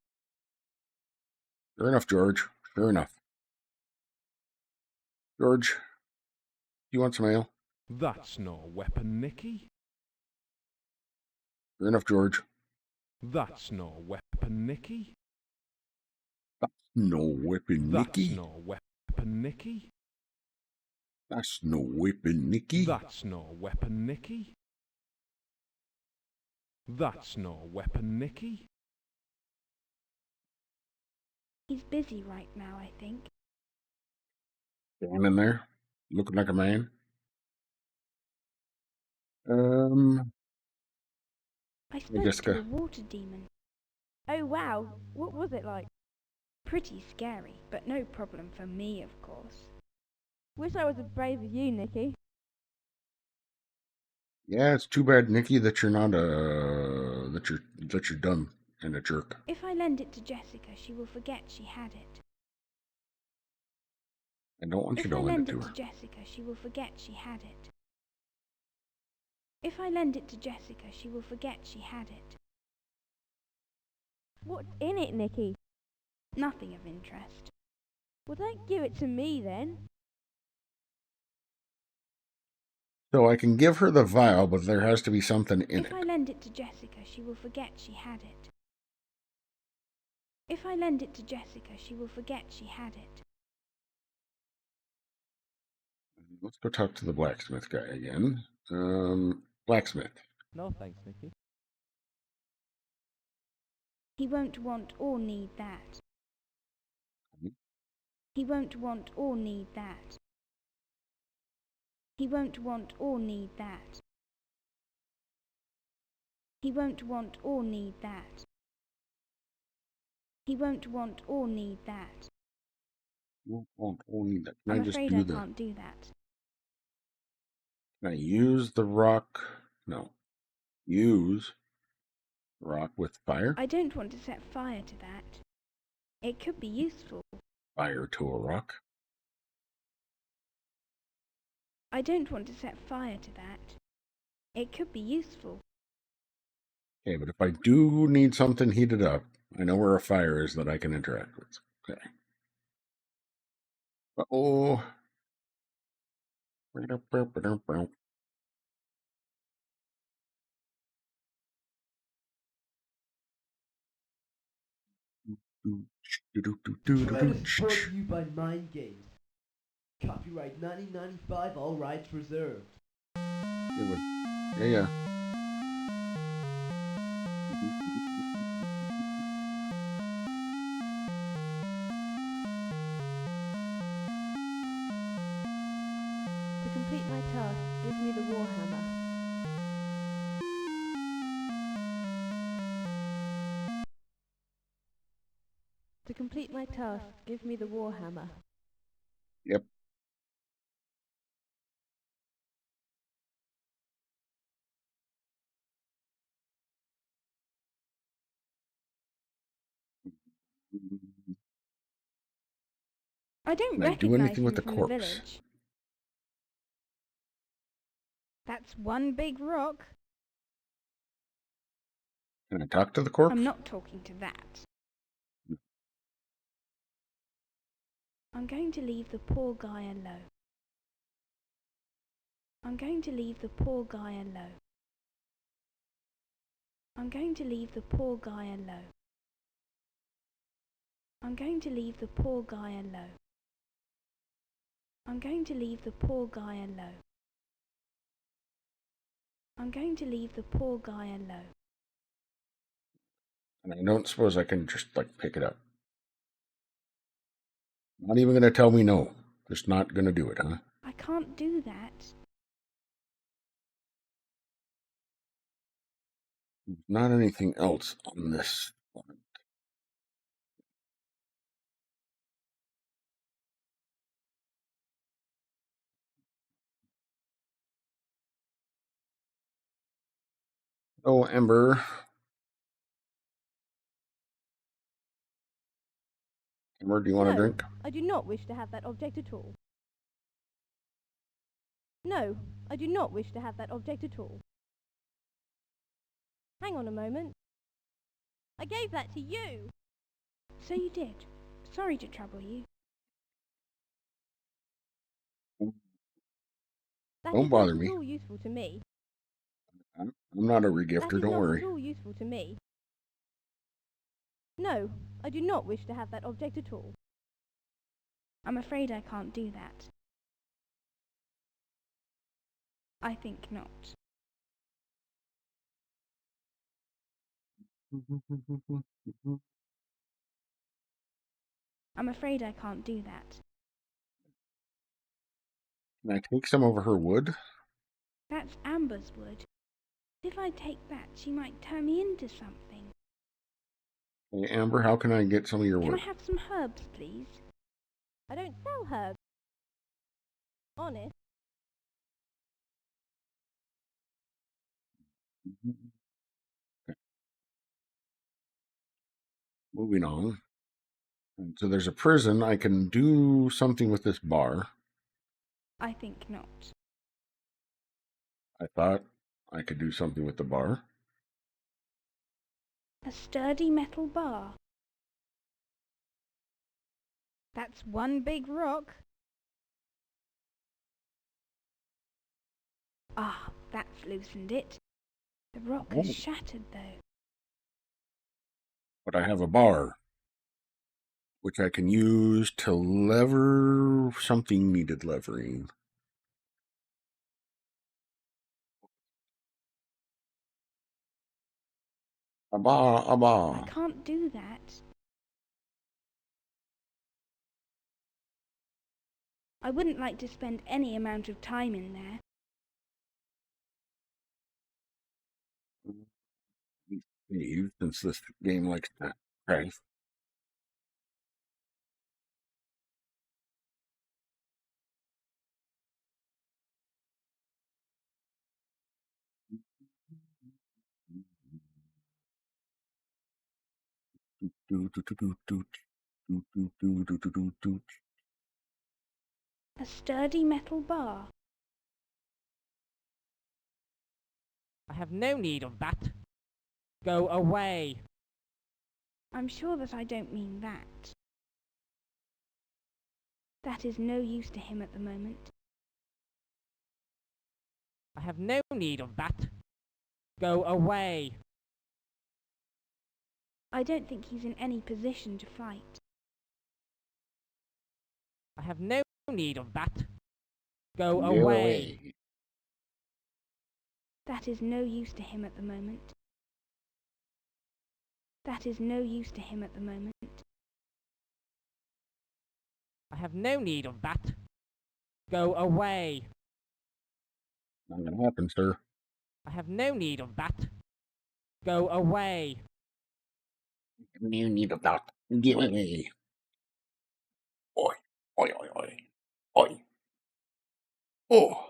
Sure enough, George. Sure enough. George, do you want some ale? That's not a weapon, Nicky. Sure enough, George. That's not a weapon, Nicky. No whipping, Nicky. That's not a weapon, Nicky. That's no whipping, Nicky. That's not a weapon, Nicky. That's not a weapon, Nicky. He's busy right now, I think. Standing there, looking like a man. I spoke Jessica. to a water demon. Oh wow, what was it like? Pretty scary, but no problem for me, of course. Wish I was as brave as you, Nicky. Yeah, it's too bad, Nicky, that you're not that you're dumb and a jerk. If I lend it to Jessica, she will forget she had it. I don't want you If to I lend lend it to it her. to Jessica, she will forget she had it. If I lend it to Jessica, she will forget she had it. What's in it, Nicky? Nothing of interest. Well, don't give it to me then. So I can give her the vial, but there has to be something in If it. I lend it to Jessica, she will forget she had it. If I lend it to Jessica, she will forget she had it. Let's go talk to the blacksmith guy again. Blacksmith. No thanks, Nicky. He won't want or need that. He won't want or need that. He won't want or need that. He won't want or need that. He won't want or need that. Won't want or need that. Can I'm I just afraid do I the... can't do that. Can I use the rock? No. Use rock with fire? I don't want to set fire to that. It could be useful. Fire to a rock? I don't want to set fire to that. It could be useful. Okay, but if I do need something heated up, I know where a fire is that I can interact with. Okay. Uh-oh. Detritus is brought to you by Mind Games. Copyright 1995, all rights reserved. Yeah. To complete my task, give me the warhammer. To complete my task, give me the warhammer. Yep. I don't Can I do recognize anything him with the from corpse? the village. That's one big rock. Can I talk to the corpse? I'm not talking to that. I'm going to leave the poor guy alone. I'm going to leave the poor guy alone. I'm going to leave the poor guy alone. I'm going to leave the poor guy alone. I'm going to leave the poor guy alone. I'm going to leave the poor guy alone. And I don't suppose I can just, like, pick it up. Not even going to tell me no. Just not going to do it, huh? I can't do that. There's not anything else on this one. Oh, Ember. Ember, do you want a drink? I do not wish to have that object at all. No, I do not wish to have that object at all. Hang on a moment. I gave that to you. So you did. Sorry to trouble you. That Don't is bother not me. at all useful to me. I'm not a That regifter, is don't not worry. at all useful to me. No, I do not wish to have that object at all. I'm afraid I can't do that. I think not. I'm afraid I can't do that. Can I take some of her wood? That's Amber's wood. If I take that, she might turn me into something. Hey, Amber, how can I get some of your Can I wood? have some herbs, please? I don't sell herbs. Honest. Okay. Moving on. And so there's a prison. I can do something with this bar. I think not. I thought I could do something with the bar. A sturdy metal bar. That's one big rock. Ah, that's loosened it. The rock Oh. has shattered, though. But I have a bar, which I can use to lever something needed levering. A bar, a I bar. can't do that. I wouldn't like to spend any amount of time in there. Save, since this game likes to crash. A sturdy metal bar. I have no need of that. Go away. I'm sure that I don't mean that. That is no use to him at the moment. I have no need of that. Go away. I don't think he's in any position to fight. I have no need of that. Go Go away. That is no use to him at the moment. That is no use to him at the moment. I have no need of that. Go away. Not gonna happen, sir. I have no need of that. Go away. You need of that. Get away. Oi, oi, oi, oi, oi. Oh.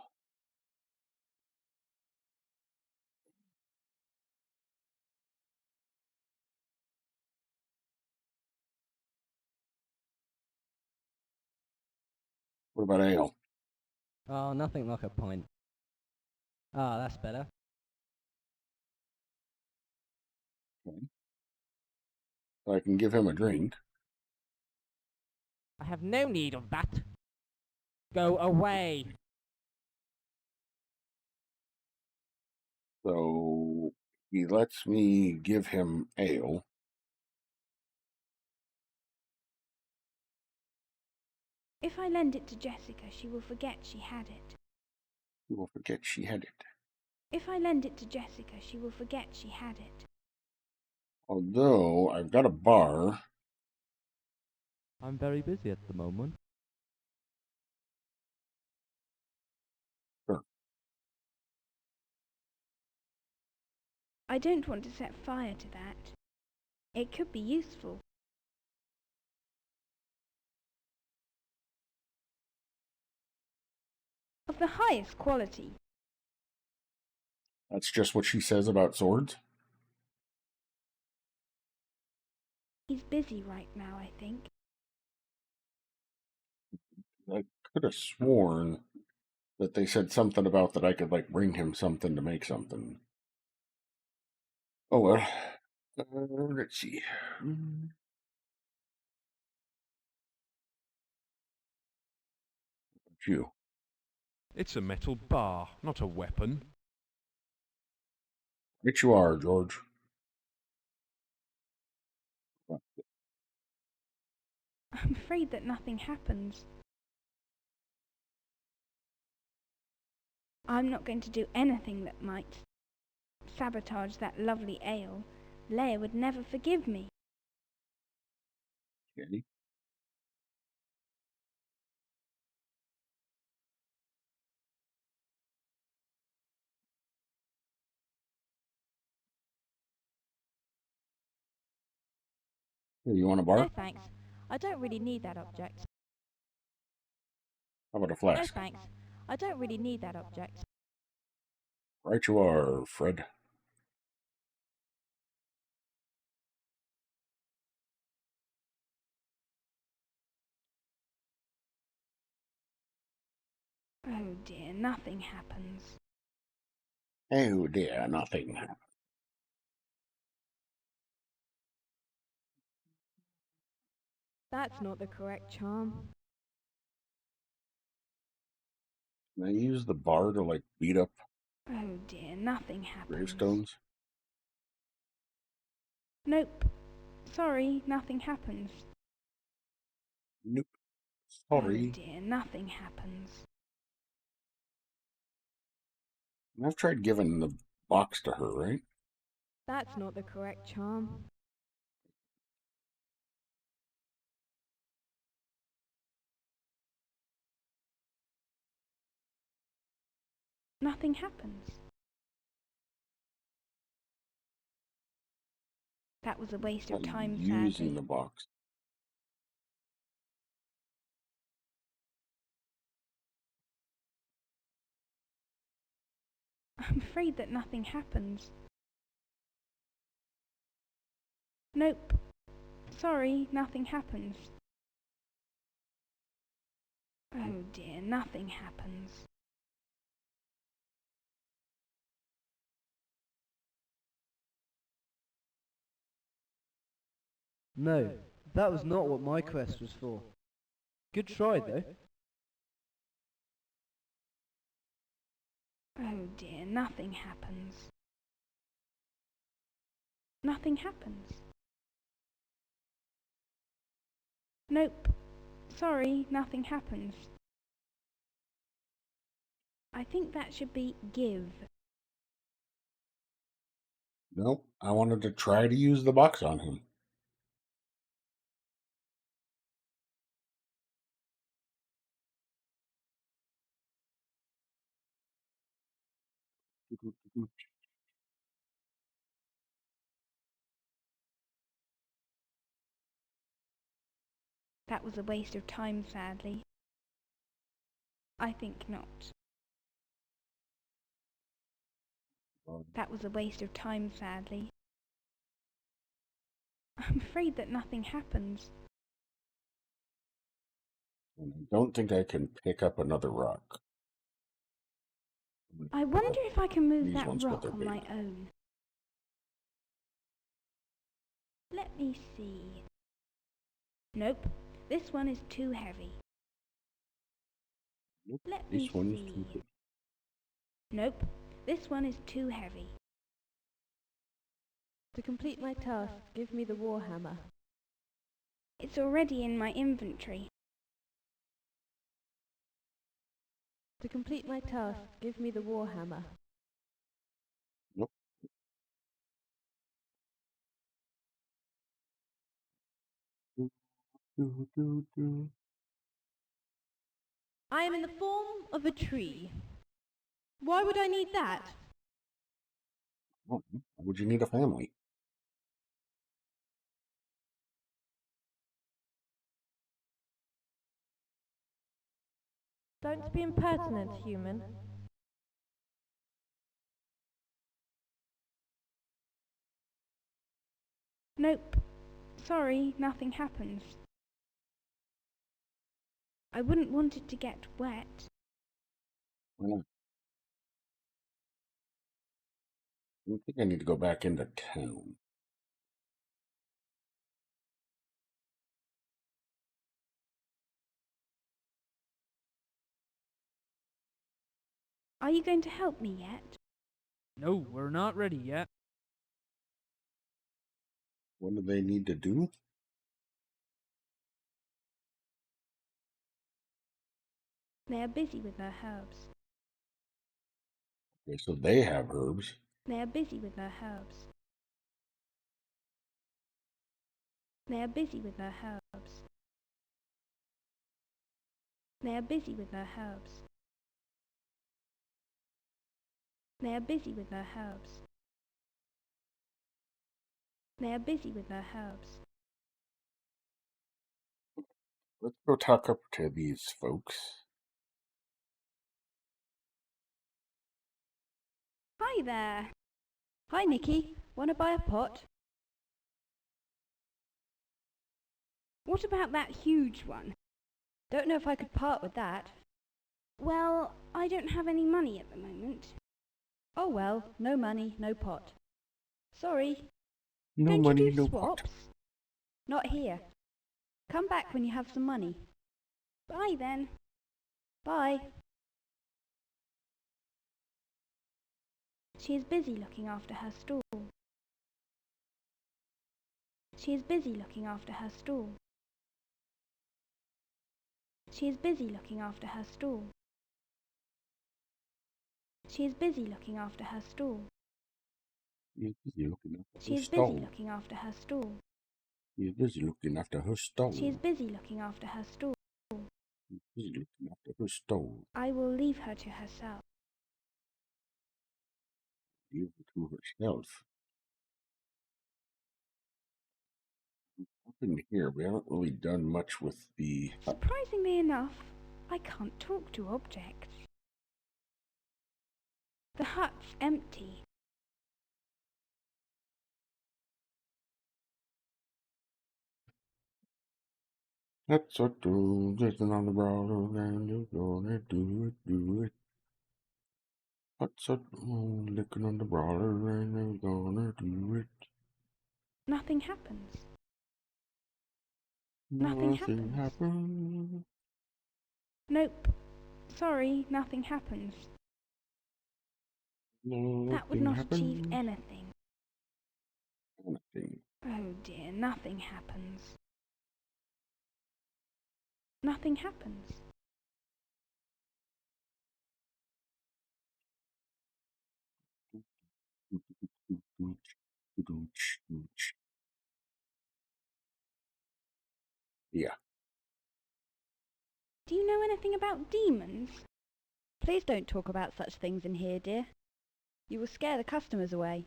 What about ale? Oh, nothing like a pint. Ah, that's better. Okay. So I can give him a drink. I have no need of that. Go away. So he lets me give him ale. If I lend it to Jessica, she will forget she had it. He will forget she had it. If I lend it to Jessica, she will forget she had it. Although I've got a bar. I'm very busy at the moment. Sure. I don't want to set fire to that. It could be useful. Of the highest quality. That's just what she says about swords. He's busy right now, I think. I could have sworn that they said something about that I could like bring him something to make something. Oh well. Let's see. You. It's a metal bar, not a weapon. Right you are, George. I'm afraid that nothing happens. I'm not going to do anything that might sabotage that lovely ale. Leia would never forgive me. Okay. Here, you want a bar? No thanks. I don't really need that object. How about a No flask? thanks. I don't really need that object. Right you are, Fred. Oh dear, nothing happens. Oh dear, nothing. That's not the correct charm. Can I use the bar to like beat up Oh dear, nothing happens. Gravestones? Nope. Sorry, nothing happens. Nope. Oh Sorry. dear, nothing happens. I've tried giving the box to her, right? That's not the correct charm. Nothing happens. That was a waste of Not time, using sadly. the box. I'm afraid that nothing happens. Nope. Sorry, nothing happens. Oh dear, nothing happens. No, that was not what my quest was for. Good try, though. Oh dear, nothing happens. Nothing happens. Nope. Sorry, nothing happens. I think that should be give. Nope. I wanted to try to use the box on him. That was a waste of time, sadly. I think not. That was a waste of time, sadly. I'm afraid that nothing happens. And I don't think I can pick up another rock. I wonder if I can move These that ones, but rock they're on big. my own. Let me see. Nope, this one is too heavy. Nope. Let me This one is see. too big. Nope, this one is too heavy. To complete my task, give me the warhammer. It's already in my inventory. To complete my task, give me the warhammer. Nope. I am in the form of a tree. Why would I need that? Why would you need a family? Don't be impertinent, human. Nope. Sorry, nothing happens. I wouldn't want it to get wet. Why not? I think I need to go back into town. Are you going to help me yet? No, we're not ready yet. What do they need to do? They are busy with their herbs. Okay, so they have herbs. They are busy with their herbs. They are busy with their herbs. They are busy with their herbs. They are busy with their herbs. They are busy with their herbs. Let's go talk up to these folks. Hi there. Hi, Nikki. Want to buy a pot? What about that huge one? Don't know if I could part with that. Well, I don't have any money at the moment. Oh well, no money, no pot. Sorry. No Don't money, you do no swaps? pot. Not here. Come back when you have some money. Bye then. Bye. She is busy looking after her stall. She is busy looking after her stall. She is busy looking after her stall. She is busy looking after her stall. She's busy looking after She her is busy stall. looking after her stall. She's busy looking after her stall. She is busy looking after her stall. She's busy looking after her stall. I will leave her to herself. Leave her to herself. Up in here, we haven't really done much with the... Surprisingly enough, I can't talk to objects. The hut's empty. That's what do, sitting on the brawler, and you're gonna do it. What's up, licking on the brawler, and you're gonna do it. Nothing happens. Nothing happens. Nope. Sorry, nothing happens. That would not achieve anything. Anything. Oh dear, nothing happens. Nothing happens. Yeah. Do you know anything about demons? Please don't talk about such things in here, dear. You will scare the customers away.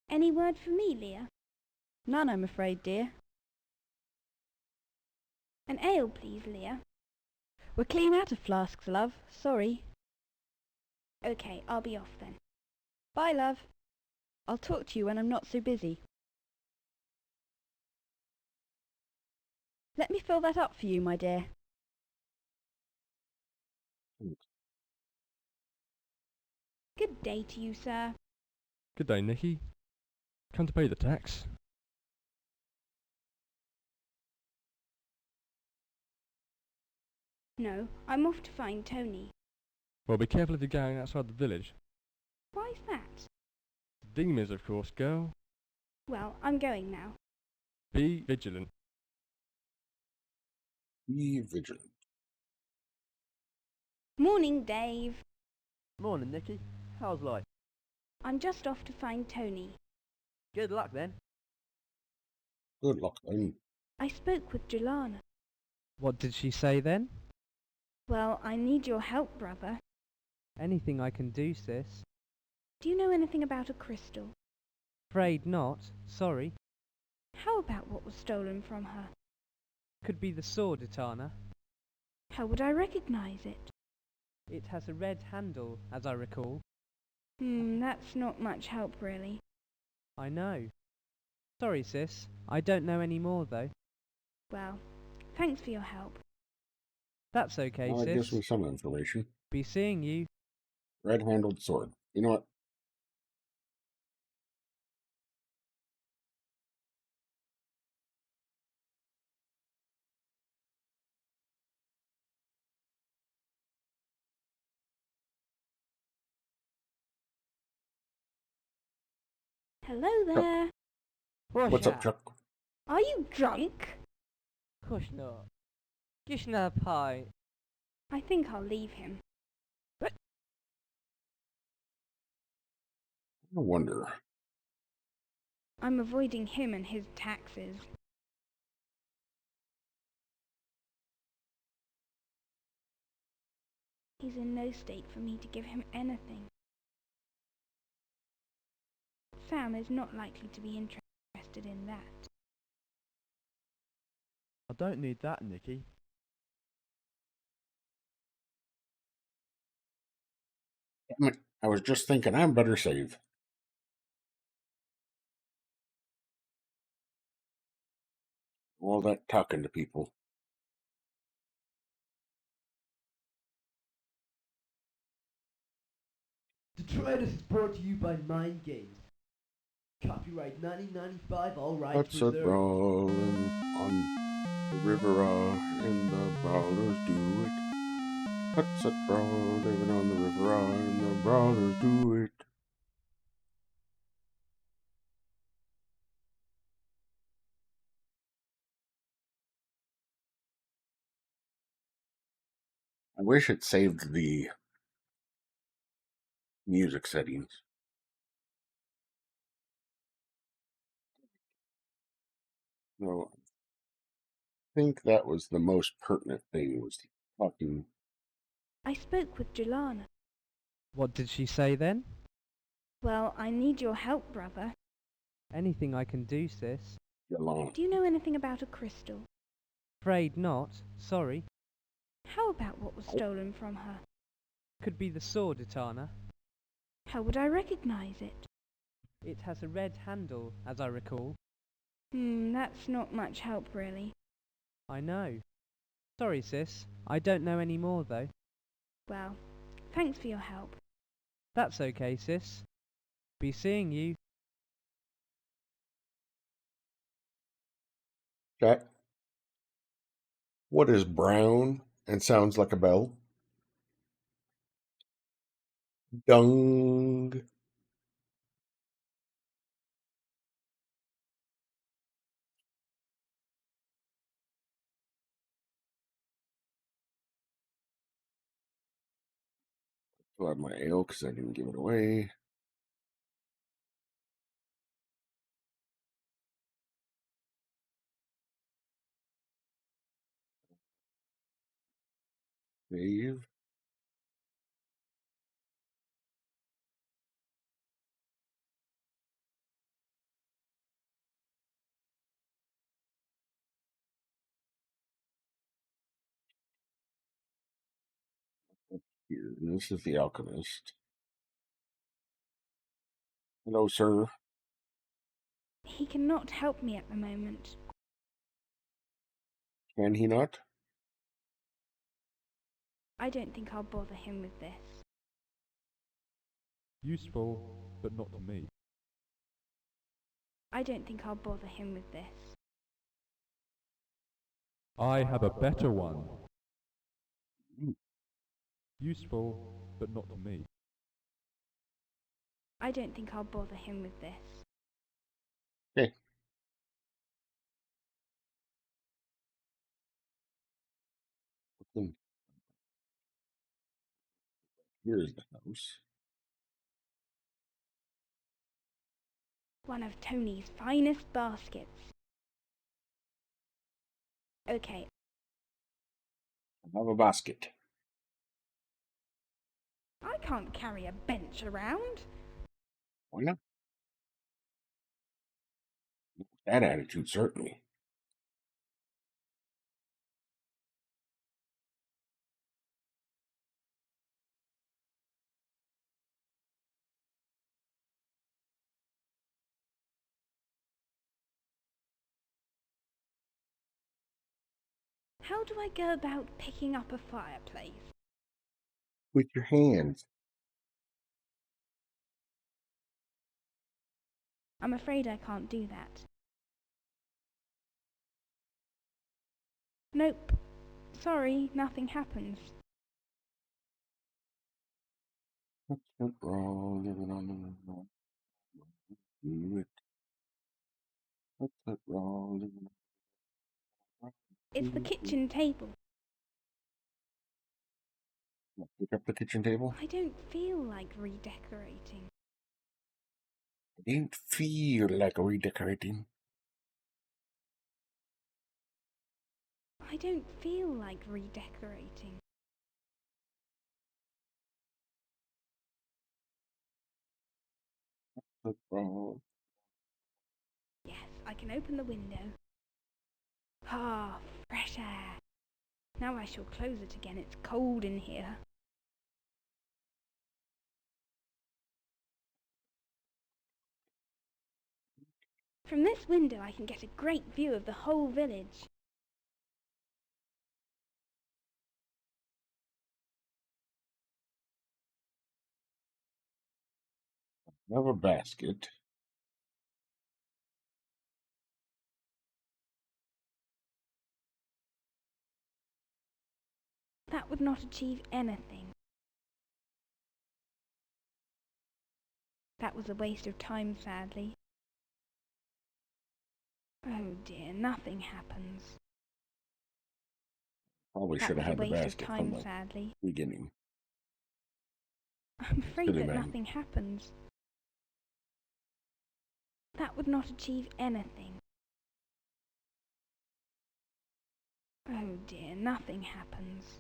Any word for me, Leah? None, I'm afraid, dear. An ale, please, Leah. We're clean out of flasks, love. Sorry. Okay, I'll be off then. Bye, love. I'll talk to you when I'm not so busy. Let me fill that up for you, my dear. Good day to you, sir. Good day, Nicky. Come to pay the tax. No, I'm off to find Toni. Well, be careful if you're going outside the village. Why's that? Demons, of course, girl. Well, I'm going now. Be vigilant. Be vigilant. Morning, Dave. Morning, Nicky. How's life? I'm just off to find Toni. Good luck then. Good luck, then. I spoke with Jelana. What did she say then? Well, I need your help, brother. Anything I can do, sis. Do you know anything about a crystal? Afraid not. Sorry. How about what was stolen from her? Could be the sword, Etana. How would I recognize it? It has a red handle, as I recall. That's not much help, really. I know. Sorry, sis. I don't know any more, though. Well, thanks for your help. That's okay, Well, that gives me sis. some information. Be seeing you. Red-handled sword. You know what? Hello there. What's up, Chuck? Are you drunk? Course not. Just another pie. I think I'll leave him. I wonder. I'm avoiding him and his taxes. He's in no state for me to give him anything. Sam is not likely to be interested in that. I don't need that, Nicky. Damn it. I was just thinking I better save. All that talking to people. Detritus is brought to you by Mind Games. Copyright 1995, all rights What's reserved. up, brawling on the river, and the brawlers do it. Let's set brawl, living on the river, and the brawlers do it. I wish it saved the music settings. No, I think that was the most pertinent thing, was talking. I spoke with Jelana. What did she say then? Well, I need your help, brother. Anything I can do, sis. Yolanda. Do you know anything about a crystal? Afraid not. Sorry. How about what was stolen from her? Could be the sword, Etana. How would I recognize it? It has a red handle, as I recall. That's not much help, really. I know. Sorry, sis. I don't know any more, though. Well, thanks for your help. That's okay, sis. Be seeing you. Jack, what is brown and sounds like a bell? Dung. I'll have my ale because I didn't give it away. Save. Here, and this is the alchemist. Hello, sir. He cannot help me at the moment. Can he not? I don't think I'll bother him with this. Useful, but not to me. I don't think I'll bother him with this. I have a better one. Ooh. Useful, but not to me. I don't think I'll bother him with this. Okay. Here's the house. One of Tony's finest baskets. Okay, I have a basket. I can't carry a bench around. Why not? That attitude, certainly. How do I go about picking up a fireplace? With your hands. I'm afraid I can't do that. Nope. Sorry, nothing happens. What's that wrong? Living on the river. Do it. What's that wrong? Living on the It's the river. kitchen table. Pick up the kitchen table. I don't feel like redecorating. I didn't feel like redecorating. I don't feel like redecorating. What's wrong? Yes, I can open the window. Ah, fresh air. Now I shall close it again. It's cold in here. From this window I can get a great view of the whole village. I have a basket. That would not achieve anything. That was a waste of time, sadly. Oh dear, nothing happens. Probably That should was have a had the waste of basket from time, the sadly. beginning. I'm afraid Should have that been. nothing happens. That would not achieve anything. Oh dear, nothing happens.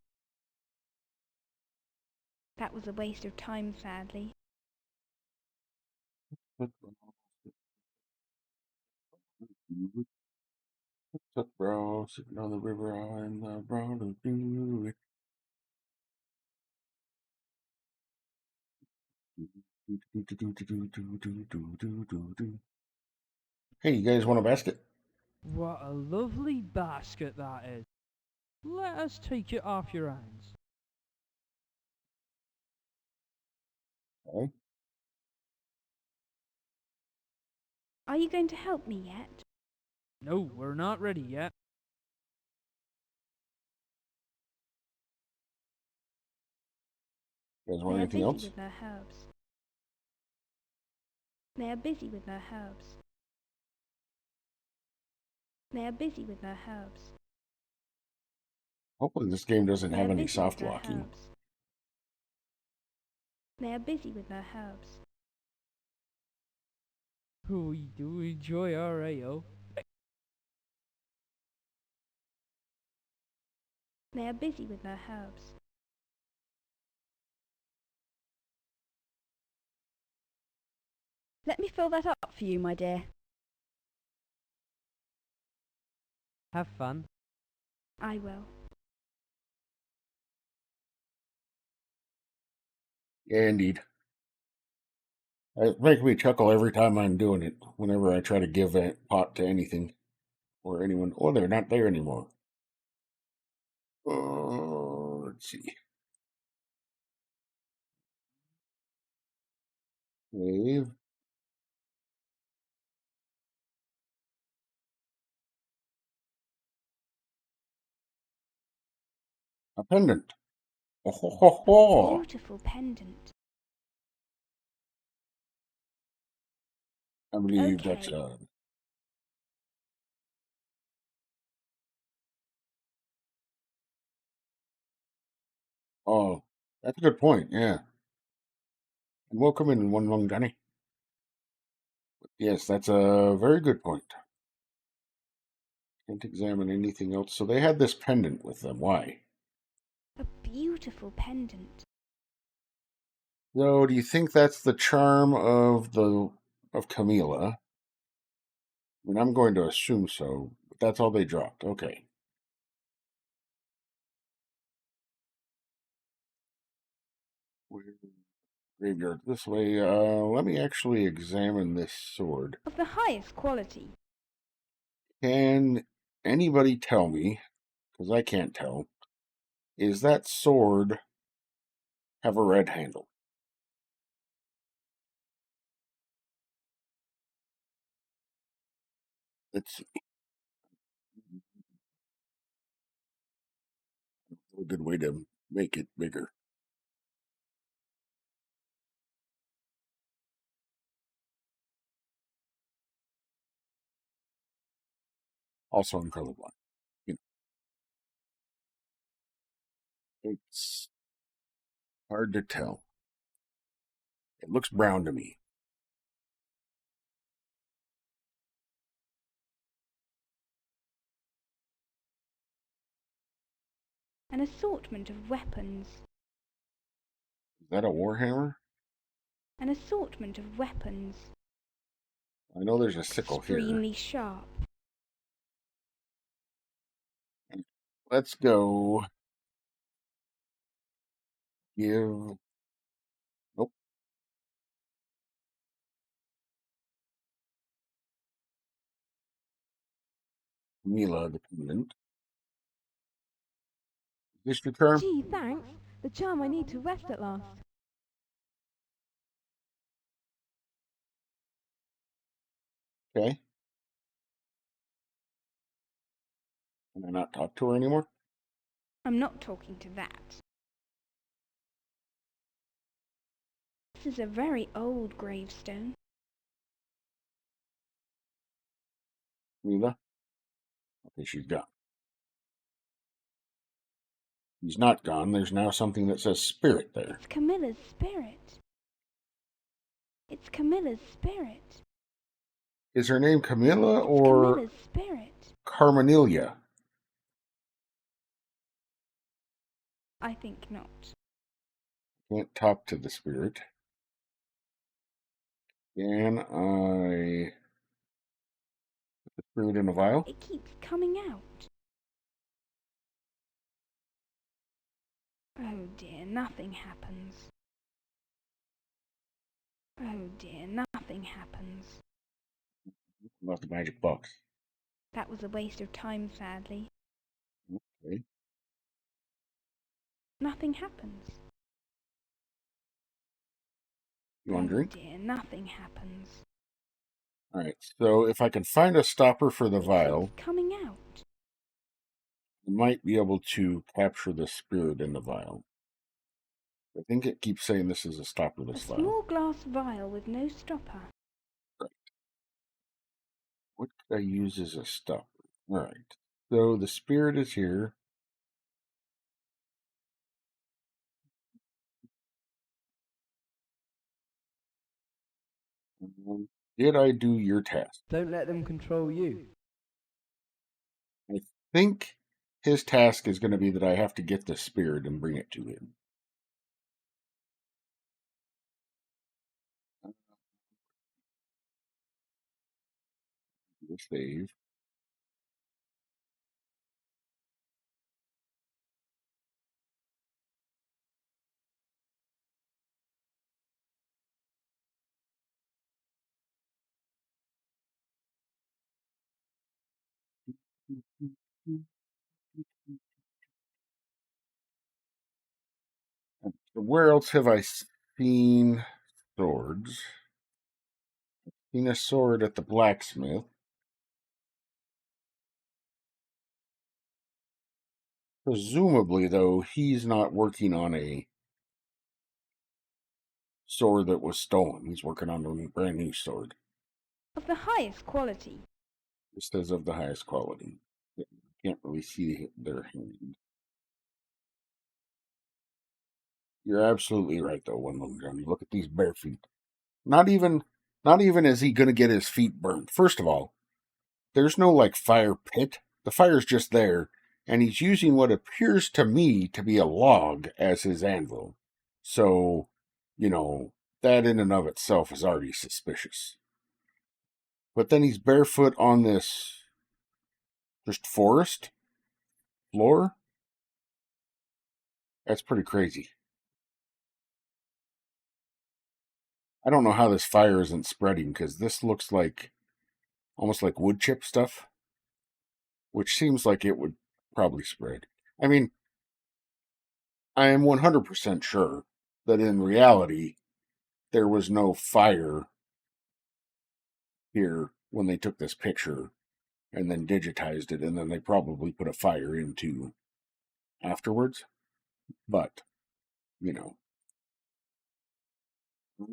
That was a waste of time, sadly. Bro, sitting on the river on the brown to do it. Hey, you guys want a basket? What a lovely basket that is. Let us take it off your hands. Okay. Are you going to help me yet? No, we're not ready yet. You guys They want are anything busy else? with their herbs. They are busy with their herbs. They are busy with their herbs. Hopefully this game doesn't They have are any busy with soft their locking. herbs. They are busy with their herbs. We do enjoy our ale. They are busy with their herbs. Let me fill that up for you, my dear. Have fun. I will. Yeah, indeed. It makes me chuckle every time I'm doing it, whenever I try to give a pot to anything or anyone. Oh, they're not there anymore. Oh, let's see. Save. A pendant. Oh, ho, ho, ho. Beautiful pendant. I believe that's Okay. Oh, that's a good point. Yeah. And welcome in, One Lung Johnny. Yes, that's a very good point. Can't examine anything else. So they had this pendant with them. Why? A beautiful pendant. So, do you think that's the charm of Camila? I mean, I'm going to assume so, but that's all they dropped. Okay. Graveyard this way. Let me actually examine this sword. Of the highest quality. Can anybody tell me, because I can't tell, is that sword have a red handle? Let's see. A good way to make it bigger. Also, I'm colorblind. It's hard to tell. It looks brown to me. An assortment of weapons. Is that a warhammer? An assortment of weapons. I know there's a sickle here. Extremely sharp. Let's go. Give. Nope. Mila the pendant. Is this your charm? Gee, thanks. The charm I need to rest at last. Okay. Can I not talk to her anymore? I'm not talking to that. This is a very old gravestone. Mila? Okay, she's gone. He's not gone. There's now something that says spirit there. It's Camilla's spirit. It's Camilla's spirit. Is her name Camilla It's or Camilla's spirit. Carmanilia? I think not. Can't talk to the spirit. Can I put the spirit in a vial? It keeps coming out. Oh dear, nothing happens. Oh dear, nothing happens. About the magic box. That was a waste of time, sadly. Okay. Nothing happens. You want a drink? Oh dear, nothing happens. Alright, so if I can find a stopper for the It vial, keeps coming out. I might be able to capture the spirit in the vial. I think it keeps saying this is a A stopperless vial. small glass vial with no stopper. Right. What could I use as a stopper? Alright, so the spirit is here. Did I do your task? Don't let them control you. I think his task is going to be that I have to get the spirit and bring it to him. Do a save. So where else have I seen swords? I've seen a sword at the blacksmith. Presumably, though, he's not working on a sword that was stolen. He's working on a brand new sword. Of the highest quality. Just as of the highest quality. You can't really see their hand. You're absolutely right, though, One Lone Johnny. Look at these bare feet. Not even is he going to get his feet burned. First of all, there's no, like, fire pit. The fire's just there, and he's using what appears to me to be a log as his anvil. So, that in and of itself is already suspicious. But then he's barefoot on this just forest floor. That's pretty crazy. I don't know how this fire isn't spreading, because this looks like almost like wood chip stuff, which seems like it would probably spread. I mean, I am 100% sure that in reality, there was no fire here when they took this picture and then digitized it, and then they probably put a fire into afterwards. But, you know. I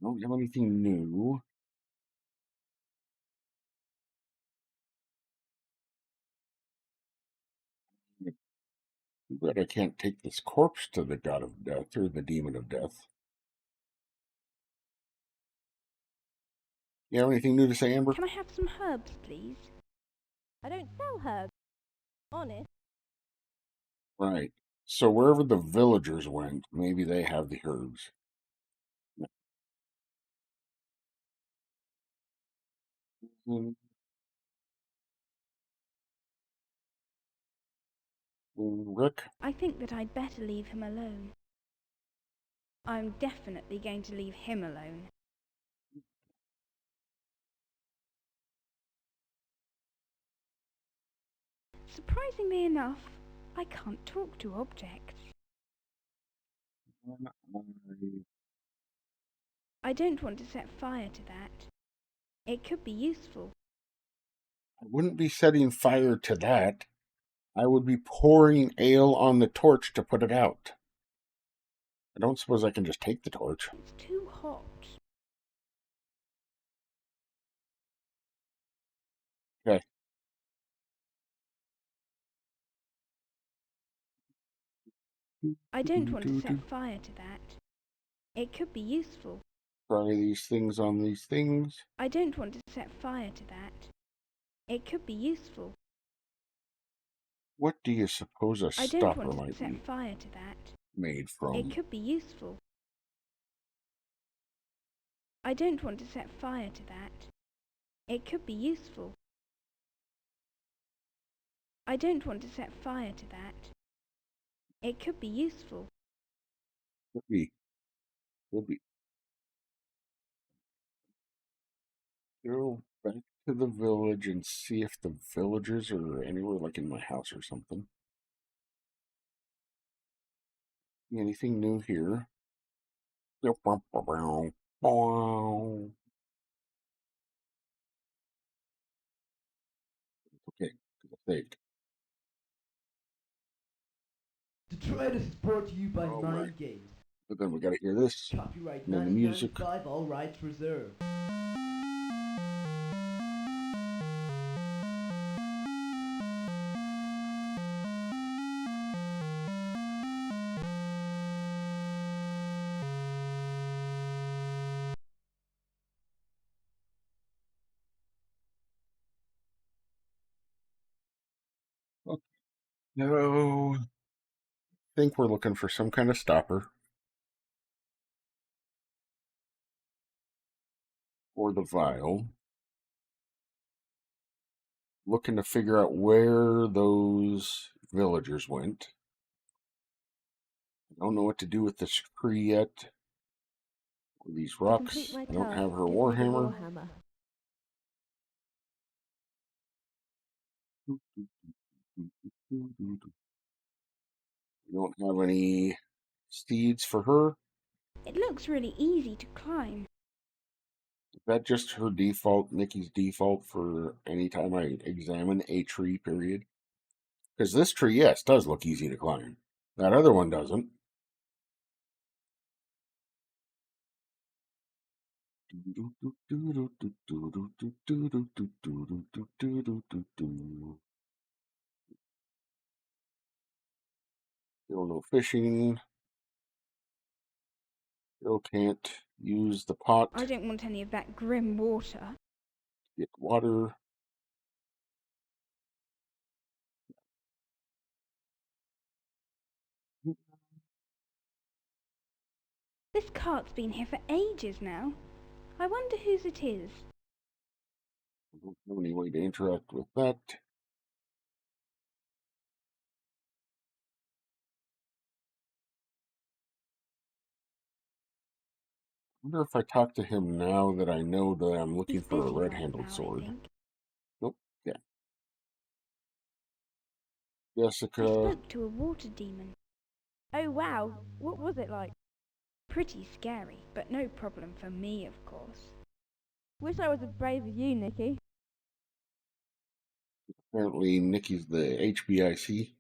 don't have anything new. But I can't take this corpse to the god of death or the demon of death. You have anything new to say, Amber? Can I have some herbs, please? I don't sell herbs. Honest. Right. So wherever the villagers went, maybe they have the herbs. Rick? I think that I'd better leave him alone. I'm definitely going to leave him alone. Surprisingly enough, I can't talk to objects. I don't want to set fire to that. It could be useful. I wouldn't be setting fire to that. I would be pouring ale on the torch to put it out. I don't suppose I can just take the torch. It's too hot. Okay. I don't want to set fire to that. It could be useful. Try these things on these things. I don't want to set fire to that. It could be useful. What do you suppose a I don't stopper want to might set be fire to that. made from? It could be useful. I don't want to set fire to that. It could be useful. I don't want to set fire to that. It could be useful. Could be. Could be. Go back to the village and see if the villagers are anywhere like in my house or something. Anything new here? Okay, saved. Detritus is brought to you by All Mind right. Games. But then we gotta hear this. Copyright And then the music. 1995, all rights reserved. No. I think we're looking for some kind of stopper. Or the vial. Looking to figure out where those villagers went. I don't know what to do with this tree yet. Or these rocks. I don't have her warhammer. We don't have any steeds for her. It looks really easy to climb. Is that just her default, Nikki's default for any time I examine a tree, period? Because this tree, yes, does look easy to climb. That other one doesn't. Still no fishing. Still can't use the pot. I don't want any of that grim water. Get water. This cart's been here for ages now. I wonder whose it is. I don't have any way to interact with that. I wonder if I talk to him now that I know that I'm looking He's for a busy right red-handled now, I sword. think. Nope. Yeah. I Jessica. spoke to a water demon. Oh wow, what was it like? Pretty scary, but no problem for me, of course. Wish I was as brave as you, Nikki. Apparently, Nikki's the HBIC.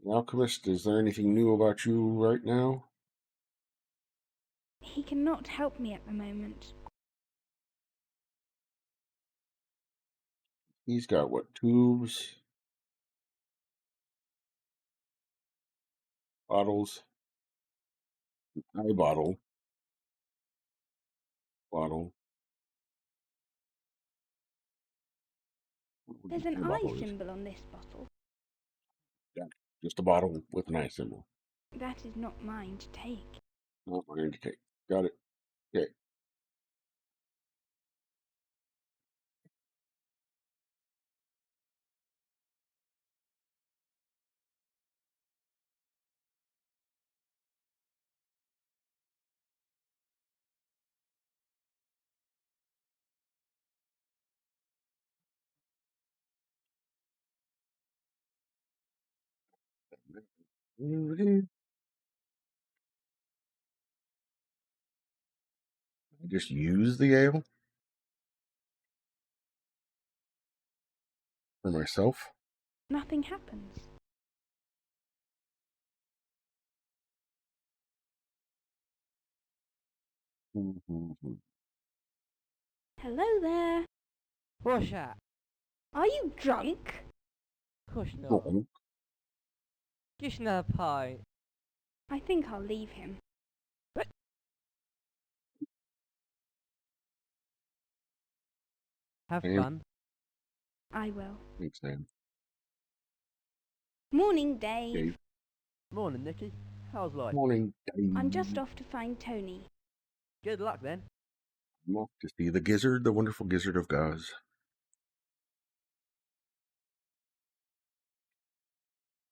Alchemist, is there anything new about you right now? He cannot help me at the moment. He's got what? Tubes? Bottles? Eye bottle. Bottle. There's an eye symbol on this bottle. Yeah, just a bottle with an eye symbol. That is not mine to take. Not mine to take. Got it. Okay. I just use the ale for myself. Nothing happens. Hello there. What's that? Are you drunk? Push no. Oh, Just another pint. I think I'll leave him. Have Damn. fun. I will. thanks, Sam. Morning, Dave. Dave. Morning, Nicky. How's life? Morning, Dave. I'm just off to find Toni. Good luck then. I'm off to see the gizzard, the wonderful gizzard of Gaz.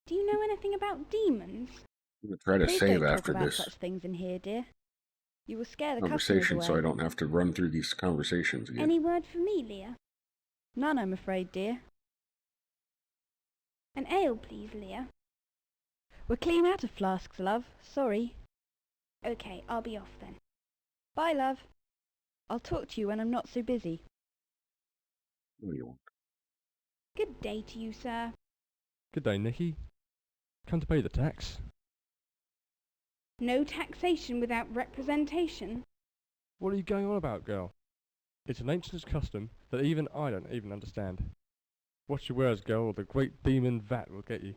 Do you know anything about demons? I'm going to try to Please save don't talk after about this such things in here, dear. You will scare the conversation customers so away. I don't have to run through these conversations again. Any word for me, Leah? None, I'm afraid, dear. An ale, please, Leah. We're clean out of flasks, love. Sorry. Okay, I'll be off then. Bye, love. I'll talk to you when I'm not so busy. No, you won't. Good day to you, sir. Good day, Nicky. Come to pay the tax. No taxation without representation. What are you going on about, girl? It's an ancient custom that even I don't even understand. Watch your words, girl, or the great demon vat will get you.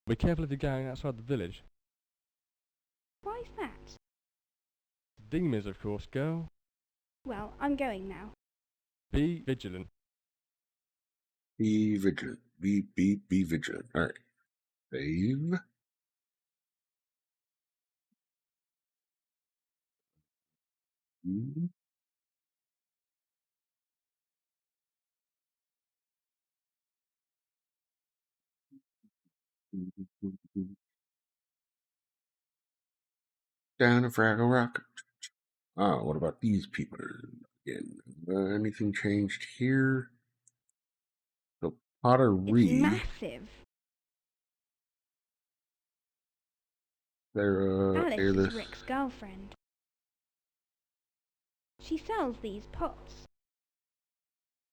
Be careful if you're going outside the village. Why's that? Demons, of course, girl. Well, I'm going now. Be vigilant. Be vigilant. Be vigilant. Alright. Save. Down a Fraggle Rock. Ah, what about these people again? Anything changed here? So It's pottery. massive. They're Alice airless. is Rick's girlfriend. She sells these pots.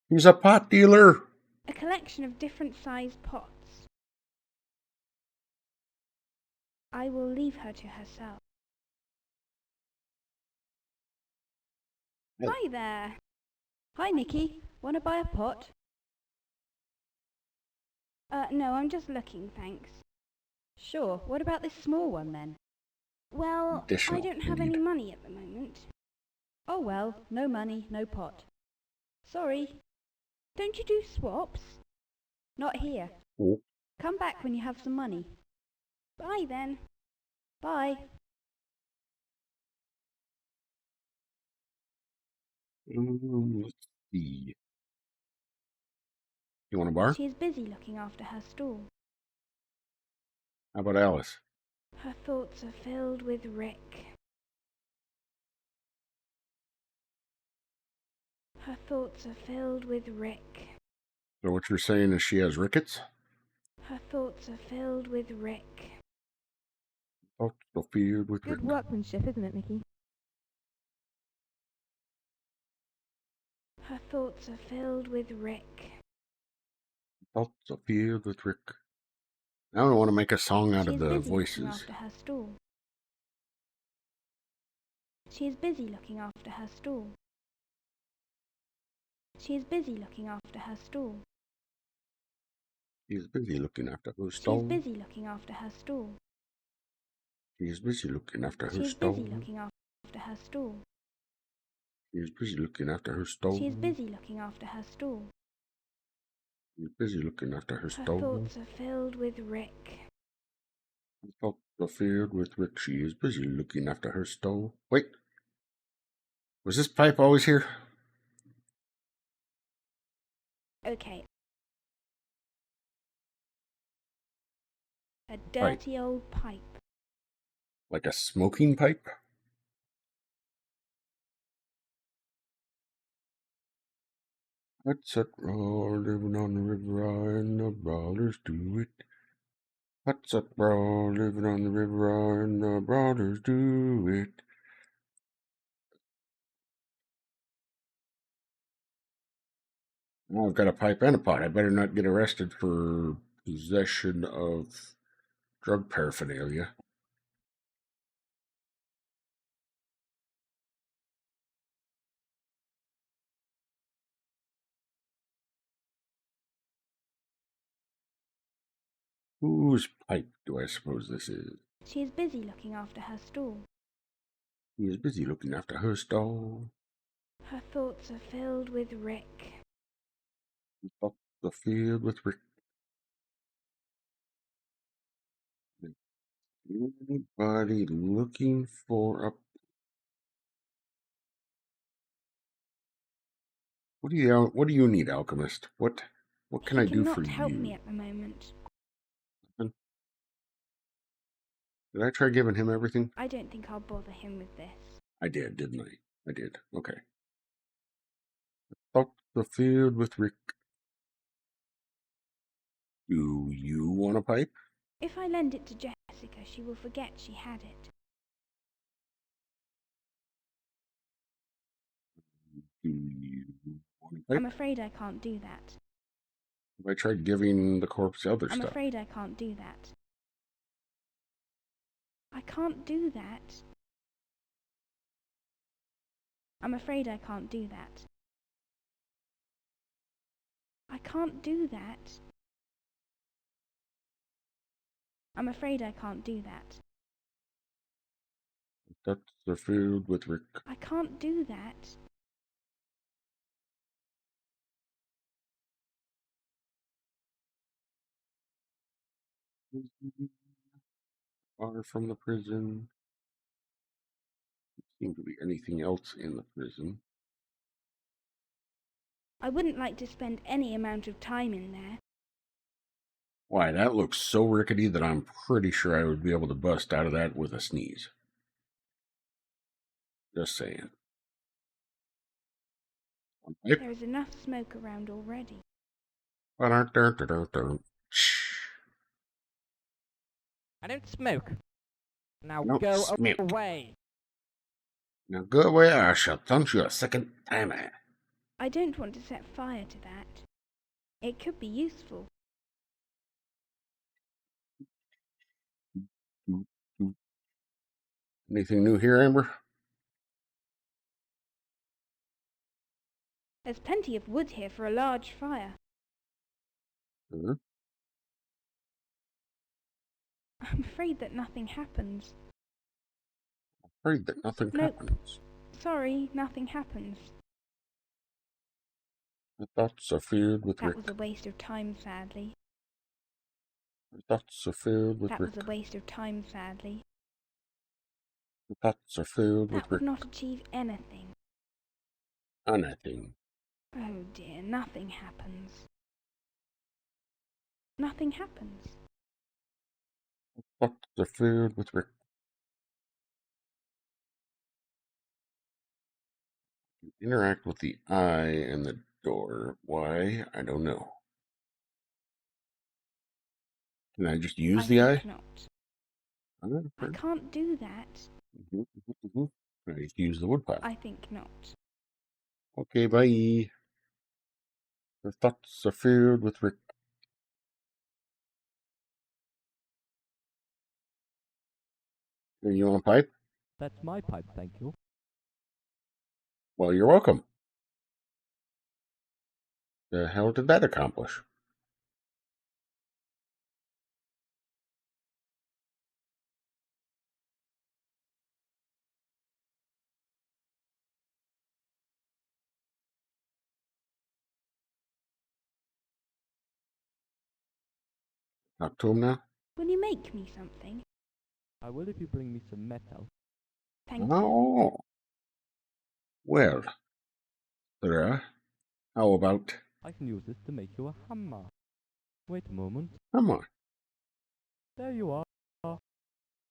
He's a pot dealer. A collection of different sized pots. I will leave her to herself. Hey. Hi there. Hi, Nicky. Want to buy a pot? No, I'm just looking, thanks. Sure. What about this small one, then? Well, Additional, I don't have indeed. any money at the moment. Oh, well. No money, no pot. Sorry. Don't you do swaps? Not here. Oh. Come back when you have some money. Bye then. Bye. Let's see. You want a bar? She is busy looking after her stall. How about Alice? Her thoughts are filled with Rick. Her thoughts are filled with Rick. So what you're saying is she has rickets? Her thoughts are filled with Rick. Oh, so filled with Good rick. workmanship, isn't it, Nicky? Her thoughts are filled with Rick. Oh, so filled with rick. Now I want to make a song out She of is the busy looking voices. after her stall. She is busy looking after her stall. She is busy looking after her stall. She's busy looking after her She is stall. busy looking after her stall. She's busy looking after She her is stall. busy looking after her stall. She's busy looking after her stall. She is busy looking after her stall. She's busy looking after her Her stall. thoughts are filled with Rick. Her thoughts are filled with rick. She is busy looking after her stall. Wait. Was this pipe always here? Okay. A dirty old pipe. Like a smoking pipe? That's it, raw, living on the river, and the brawlers do it. That's it, raw, living on the river, and the brawlers do it. I've got a pipe and a pot. I better not get arrested for possession of drug paraphernalia. Whose pipe do I suppose this is? She is busy looking after her stall. He is busy looking after her stall. Her thoughts are filled with Rick. Up the field with Rick. Anybody looking for a... What do you need, alchemist? What can I do for He cannot help you? me at the moment. Did I try giving him everything? I don't think I'll bother him with this. I did, didn't I? I did. Okay. Up the field with Rick. Do you want a pipe? If I lend it to Jessica, she will forget she had it. Do you want a pipe? I'm afraid I can't do that. Have I tried giving the corpse other I'm stuff? afraid I can't do that. I can't do that. I'm afraid I can't do that. I can't do that. I'm afraid I can't do that. That's the field with Rick. I can't do that. Far from the prison. Seems to be anything else in the prison. I wouldn't like to spend any amount of time in there. Why, that looks so rickety that I'm pretty sure I would be able to bust out of that with a sneeze. Just saying. There is enough smoke around already. I don't smoke. Now Don't go smoke. away. Now go away, or I shall punch you a second time. I don't want to set fire to that. It could be useful. Anything new here, Amber? There's plenty of wood here for a large fire. Huh? I'm afraid that nothing happens. Afraid that nothing happens. Sorry, nothing happens. The thoughts are filled with Rick. That was a waste of time, sadly. The thoughts are filled with That Rick. was a waste of time, sadly. The thoughts are filled with That would Rick. not achieve anything. Anything. Oh dear, nothing happens. Nothing happens. The thoughts are filled with Rick. Interact with the eye and the door. Why? I don't know. Can I just use the eye? Not. I I can't do that. Can I just use the wood pile? I think not. Okay, bye. The thoughts are filled with Rick. Here, you want a pipe? That's my pipe, thank you. Well, you're welcome. The hell did that accomplish? Talk to him now? Will you make me something? I will if you bring me some metal. Thank you. Oh. Well, sir, how about... I can use this to make you a hammer. Wait a moment. Hammer. There you are.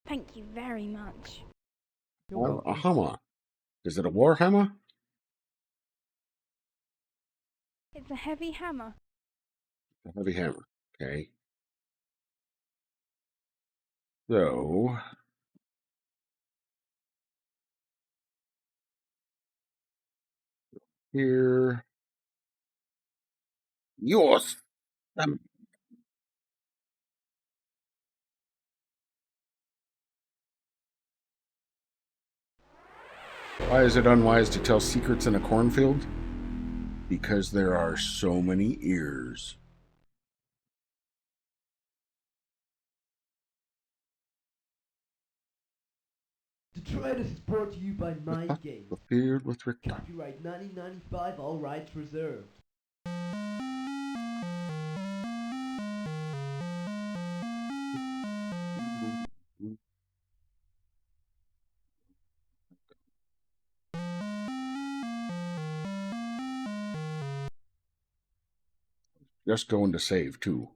Thank you very much. You're Well, a welcome. hammer. Is it a war hammer? It's a heavy hammer. A heavy hammer. Okay. So... Here... Yours. Why is it unwise to tell secrets in a cornfield? Because there are so many ears. Detritus is brought to you by Mind Games. The field with Rick. Copyright 1995, all rights reserved. Just going to save, too.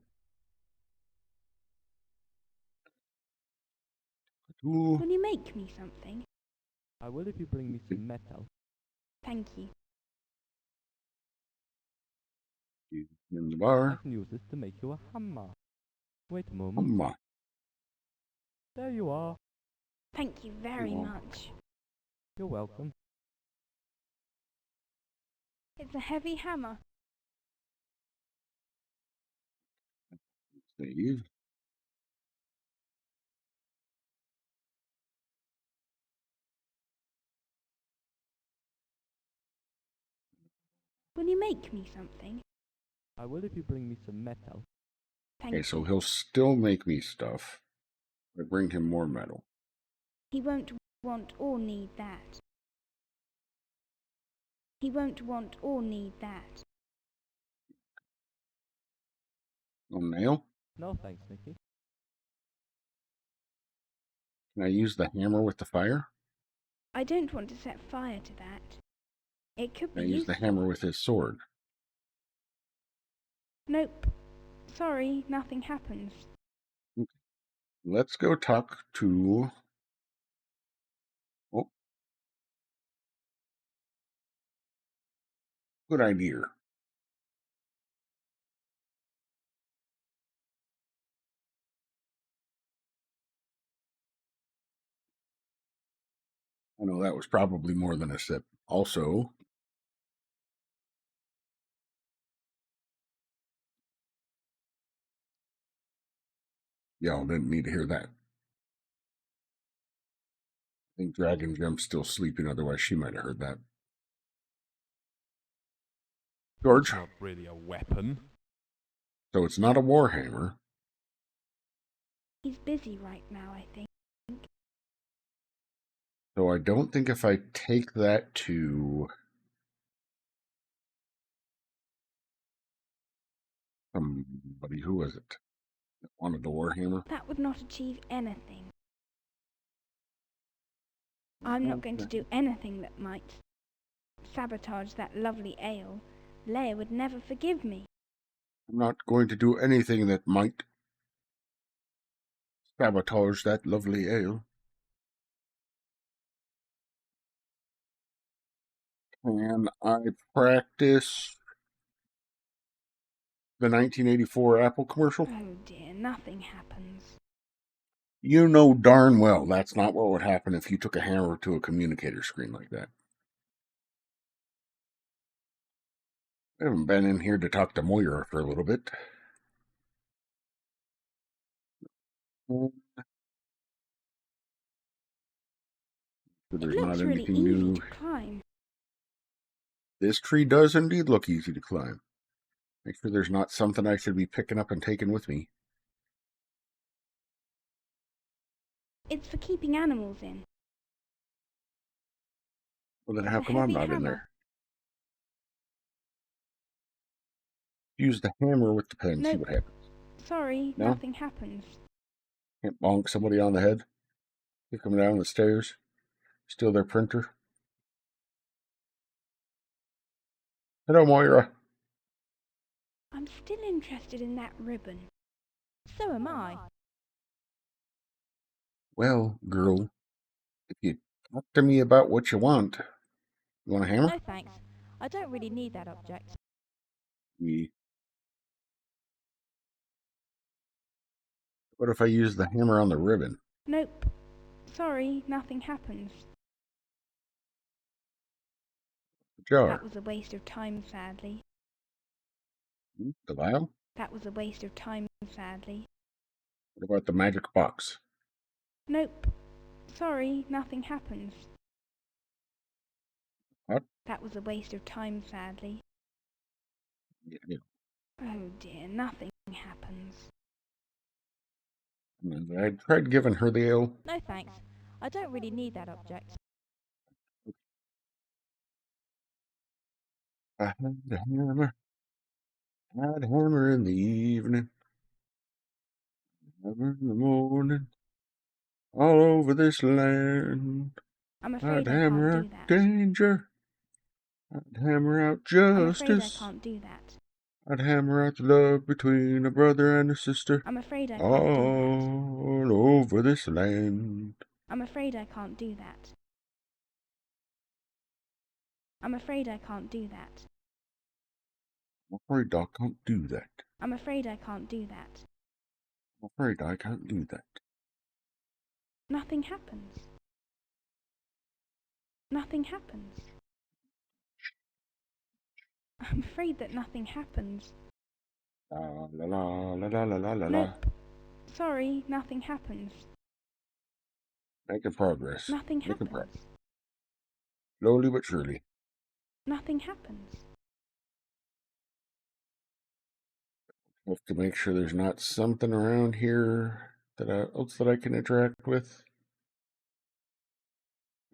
Will you make me something? I will if you bring me some metal. Thank you. In the I bar. can use this to make you a hammer. Wait a moment. There you are. Thank you very much. You're welcome. It's a heavy hammer. Save. Will you make me something? I will if you bring me some metal. Thank Okay, you. so he'll still make me stuff. I bring him more metal. He won't want or need that. He won't want or need that. No nail? No thanks, Nicky. Can I use the hammer with the fire? I don't want to set fire to that. It could be Can I use the useful. hammer with his sword? Nope. Sorry, nothing happens. Let's go talk to... Oh. Good idea. I know that was probably more than a sip. Also... Y'all didn't need to hear that. I think Dragon Gem's still sleeping, otherwise she might have heard that. George? It's not really a weapon. So it's not a warhammer. He's busy right now, I think. So I don't think if I take that to... somebody, who was it? That wanted the warhammer? That would not achieve anything. I'm not going to do anything that might sabotage that lovely ale. Leia would never forgive me. I'm not going to do anything that might sabotage that lovely ale. Can I practice the 1984 Apple commercial? Oh dear, nothing happens. You know darn well that's not what would happen if you took a hammer to a communicator screen like that. I haven't been in here to talk to Moira for a little bit. There's It not looks really anything easy new. to climb. This tree does indeed look easy to climb. Make sure there's not something I should be picking up and taking with me. It's for keeping animals in. Well, then It's how a come I'm heavy not in hammer. there? Use the hammer with the pen, see Nope. what happens. Sorry, No? nothing happens. Can't bonk somebody on the head, kick them down the stairs, steal their printer. Hello, Moira. I'm still interested in that ribbon. So am I. Well, girl, if you talk to me about what you want a hammer? No thanks. I don't really need that object. Yeah. What if I use the hammer on the ribbon? Nope. Sorry, nothing happens. The jar. That was a waste of time, sadly. The vial? That was a waste of time, sadly. What about the magic box? Nope. Sorry, nothing happens. What? That was a waste of time, sadly. Yeah. Oh dear, nothing happens. I tried giving her the ale. No thanks. I don't really need that object. I had a hammer. I had a hammer in the evening. Hammer in the morning. All over this land. I'm I'd afraid I hammer can't out do that. danger. I'd hammer out I'm afraid I justice. can't do that. I'd hammer out the love between a brother and a sister. I'm afraid I can't do that. All over this land. I'm afraid I can't do that. I'm afraid I can't do that. I'm afraid I can't do that. I'm afraid I can't do that. I'm afraid I can't do that. Nothing happens. Nothing happens. I'm afraid that nothing happens. La la la la la la la la. Nope. Sorry, nothing happens. Making progress. Nothing Making happens. progress. Slowly but surely. Nothing happens. Have to make sure there's not something around here else that I can interact with.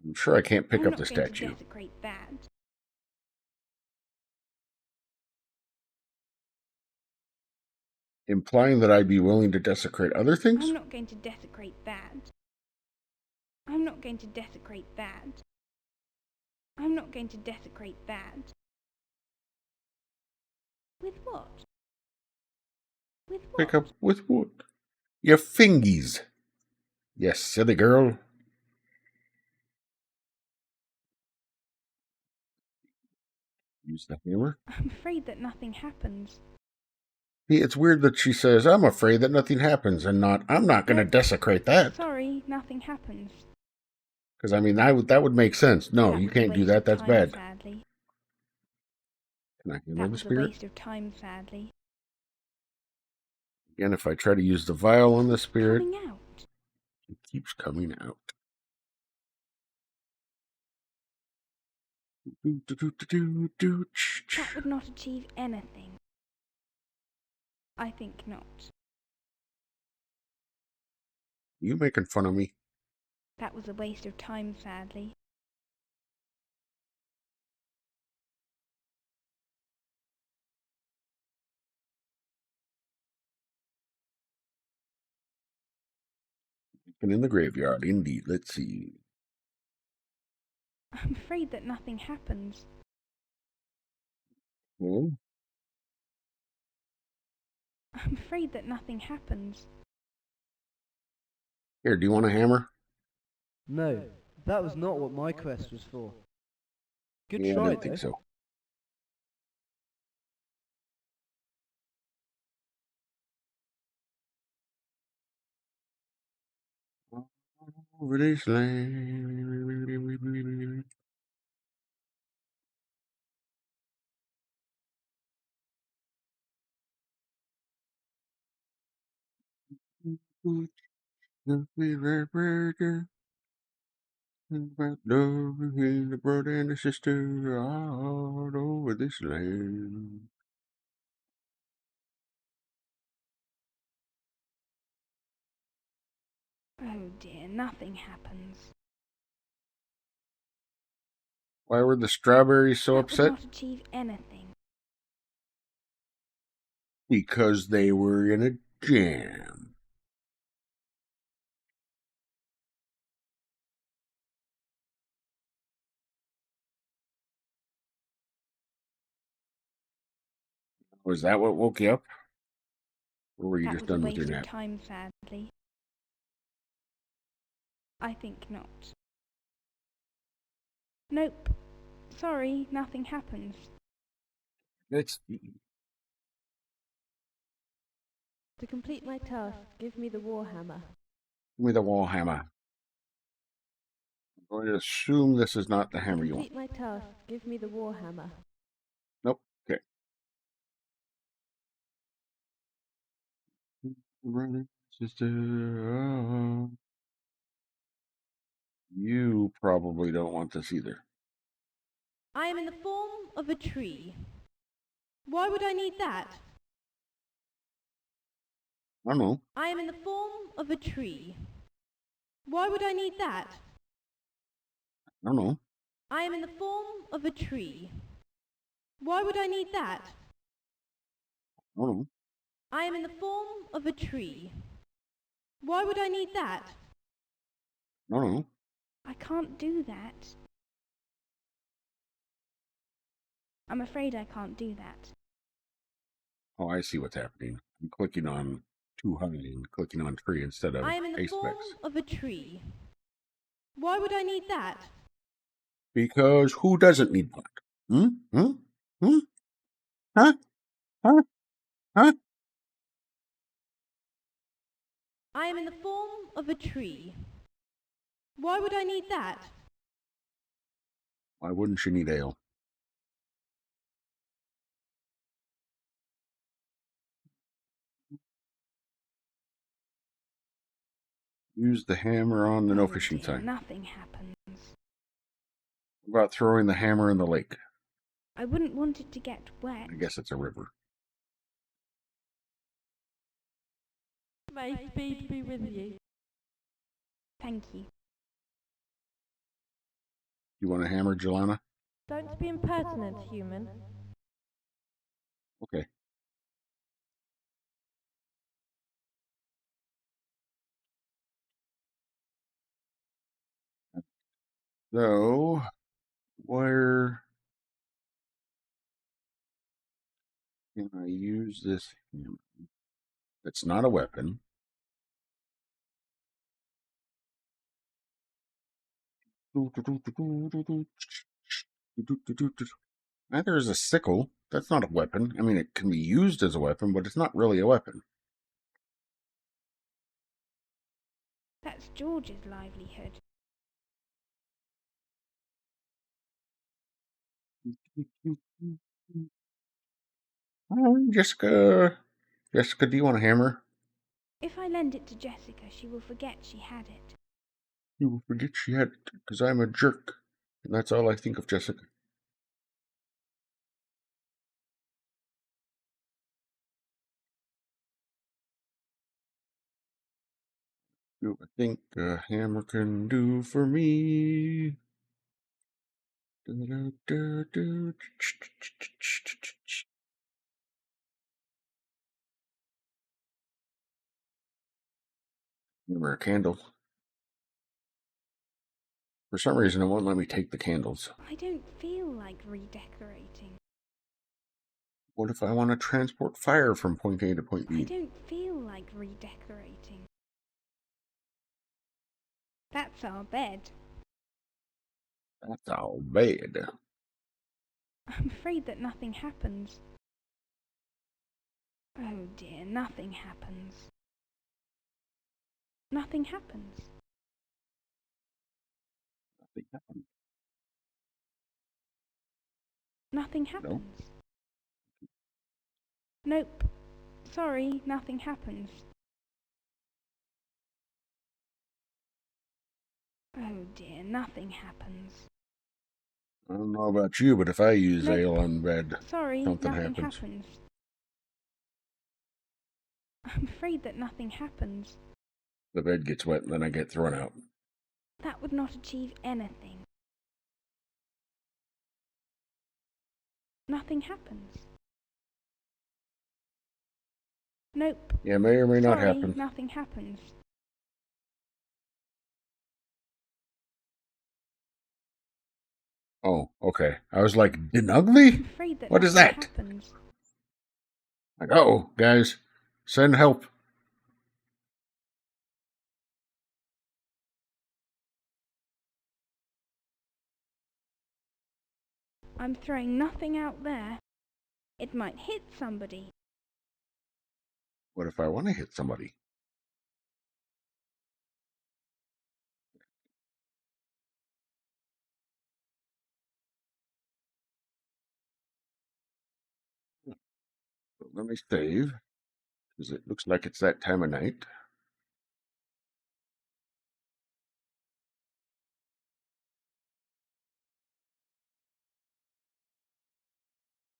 I'm sure I can't pick up the statue. I'm not going to desecrate that. Implying that I'd be willing to desecrate other things? I'm not going to desecrate that. I'm not going to desecrate that. I'm not going to desecrate that. With what? With what? Pick up with what? Your fingies. Yes, silly girl. Use the hammer. I'm afraid that nothing happens. See, it's weird that she says, I'm afraid that nothing happens, and not, I'm not going to desecrate that. Sorry, nothing happens. Because, I mean, that would make sense. No, That you was a can't do waste that. of That's time, bad. Sadly. Can I hammer That the was a spirit? waste of time, sadly. Again, if I try to use the vial on the spirit, Coming out. it keeps coming out. That would not achieve anything. I think not. You making fun of me? That was a waste of time, sadly. And in the graveyard, indeed. Let's see. I'm afraid that nothing happens. Oh, I'm afraid that nothing happens. here, do you want a hammer? No, that was not what my quest was for. Good Yeah, I try, didn't think though. so. Over this land. About love between the brother and the sister all over this land. Oh dear, nothing happens. Why were the strawberries so That upset? would not achieve anything. Because they were in a jam. Was that what woke you up? Or were you just done with your That was a nap? waste of time, sadly. I think not. Nope. Sorry, nothing happens. Let's To complete my task, give me the warhammer. give me the wall hammer. I'm going to assume this is not the To hammer you want. complete my task, give me the warhammer. Nope. Okay. You probably don't want this either. I am in the form of a tree. Why would I need that? I don't know. I am in the form of a tree. Why would I need that? I don't know. I am in the form of a tree. Why would I need that? I don't know. I am in the form of a tree. Why would I need that? I don't know. I can't do that. I'm afraid I can't do that. Oh, I see what's happening. I'm clicking on too high and clicking on tree instead of I am in the ace form specs. of a tree. Why would I need that? Because who doesn't need that? Hmm? Hmm? Hmm? Huh? Huh? Huh? I am in the form of a tree. Why would I need that? Why wouldn't you need ale? Use the hammer on the no fishing dear, sign. nothing happens. What about throwing the hammer in the lake? I wouldn't want it to get wet. I guess it's a river. May speed be with you. Thank you. You want a hammer, Jelana? Don't be impertinent, human. Okay. So, where can I use this hammer? It's not a weapon. There's a sickle. That's not a weapon. I mean, it can be used as a weapon, but it's not really a weapon. That's George's livelihood. Jessica. Jessica, do you want a hammer? If I lend it to Jessica, she will forget she had it. You will forget she had it, because I'm a jerk. And that's all I think of Jessica. Do I think a hammer can do for me? Remember a candle. For some reason, it won't let me take the candles. I don't feel like redecorating. What if I want to transport fire from point A to point I B? don't feel like redecorating. That's our bed. That's all bad. I'm afraid that nothing happens. Oh dear, nothing happens. Nothing happens. Nothing happened. Nothing happens. Nope. Sorry, nothing happens. Oh dear, nothing happens. I don't know about you, but if I use Nope. ale on bed, Sorry, something nothing happens. happens. I'm afraid that nothing happens. The bed gets wet and then I get thrown out. That would not achieve anything. Nothing happens. Nope. Yeah, may or may not Sorry, happen. nothing happens. Oh, okay. I was like, ugly? I'm afraid that What is nothing that? happens. Like, oh, guys, send help. I'm throwing nothing out there. It might hit somebody. What if I want to hit somebody? Let me save. Because it looks like it's that time of night.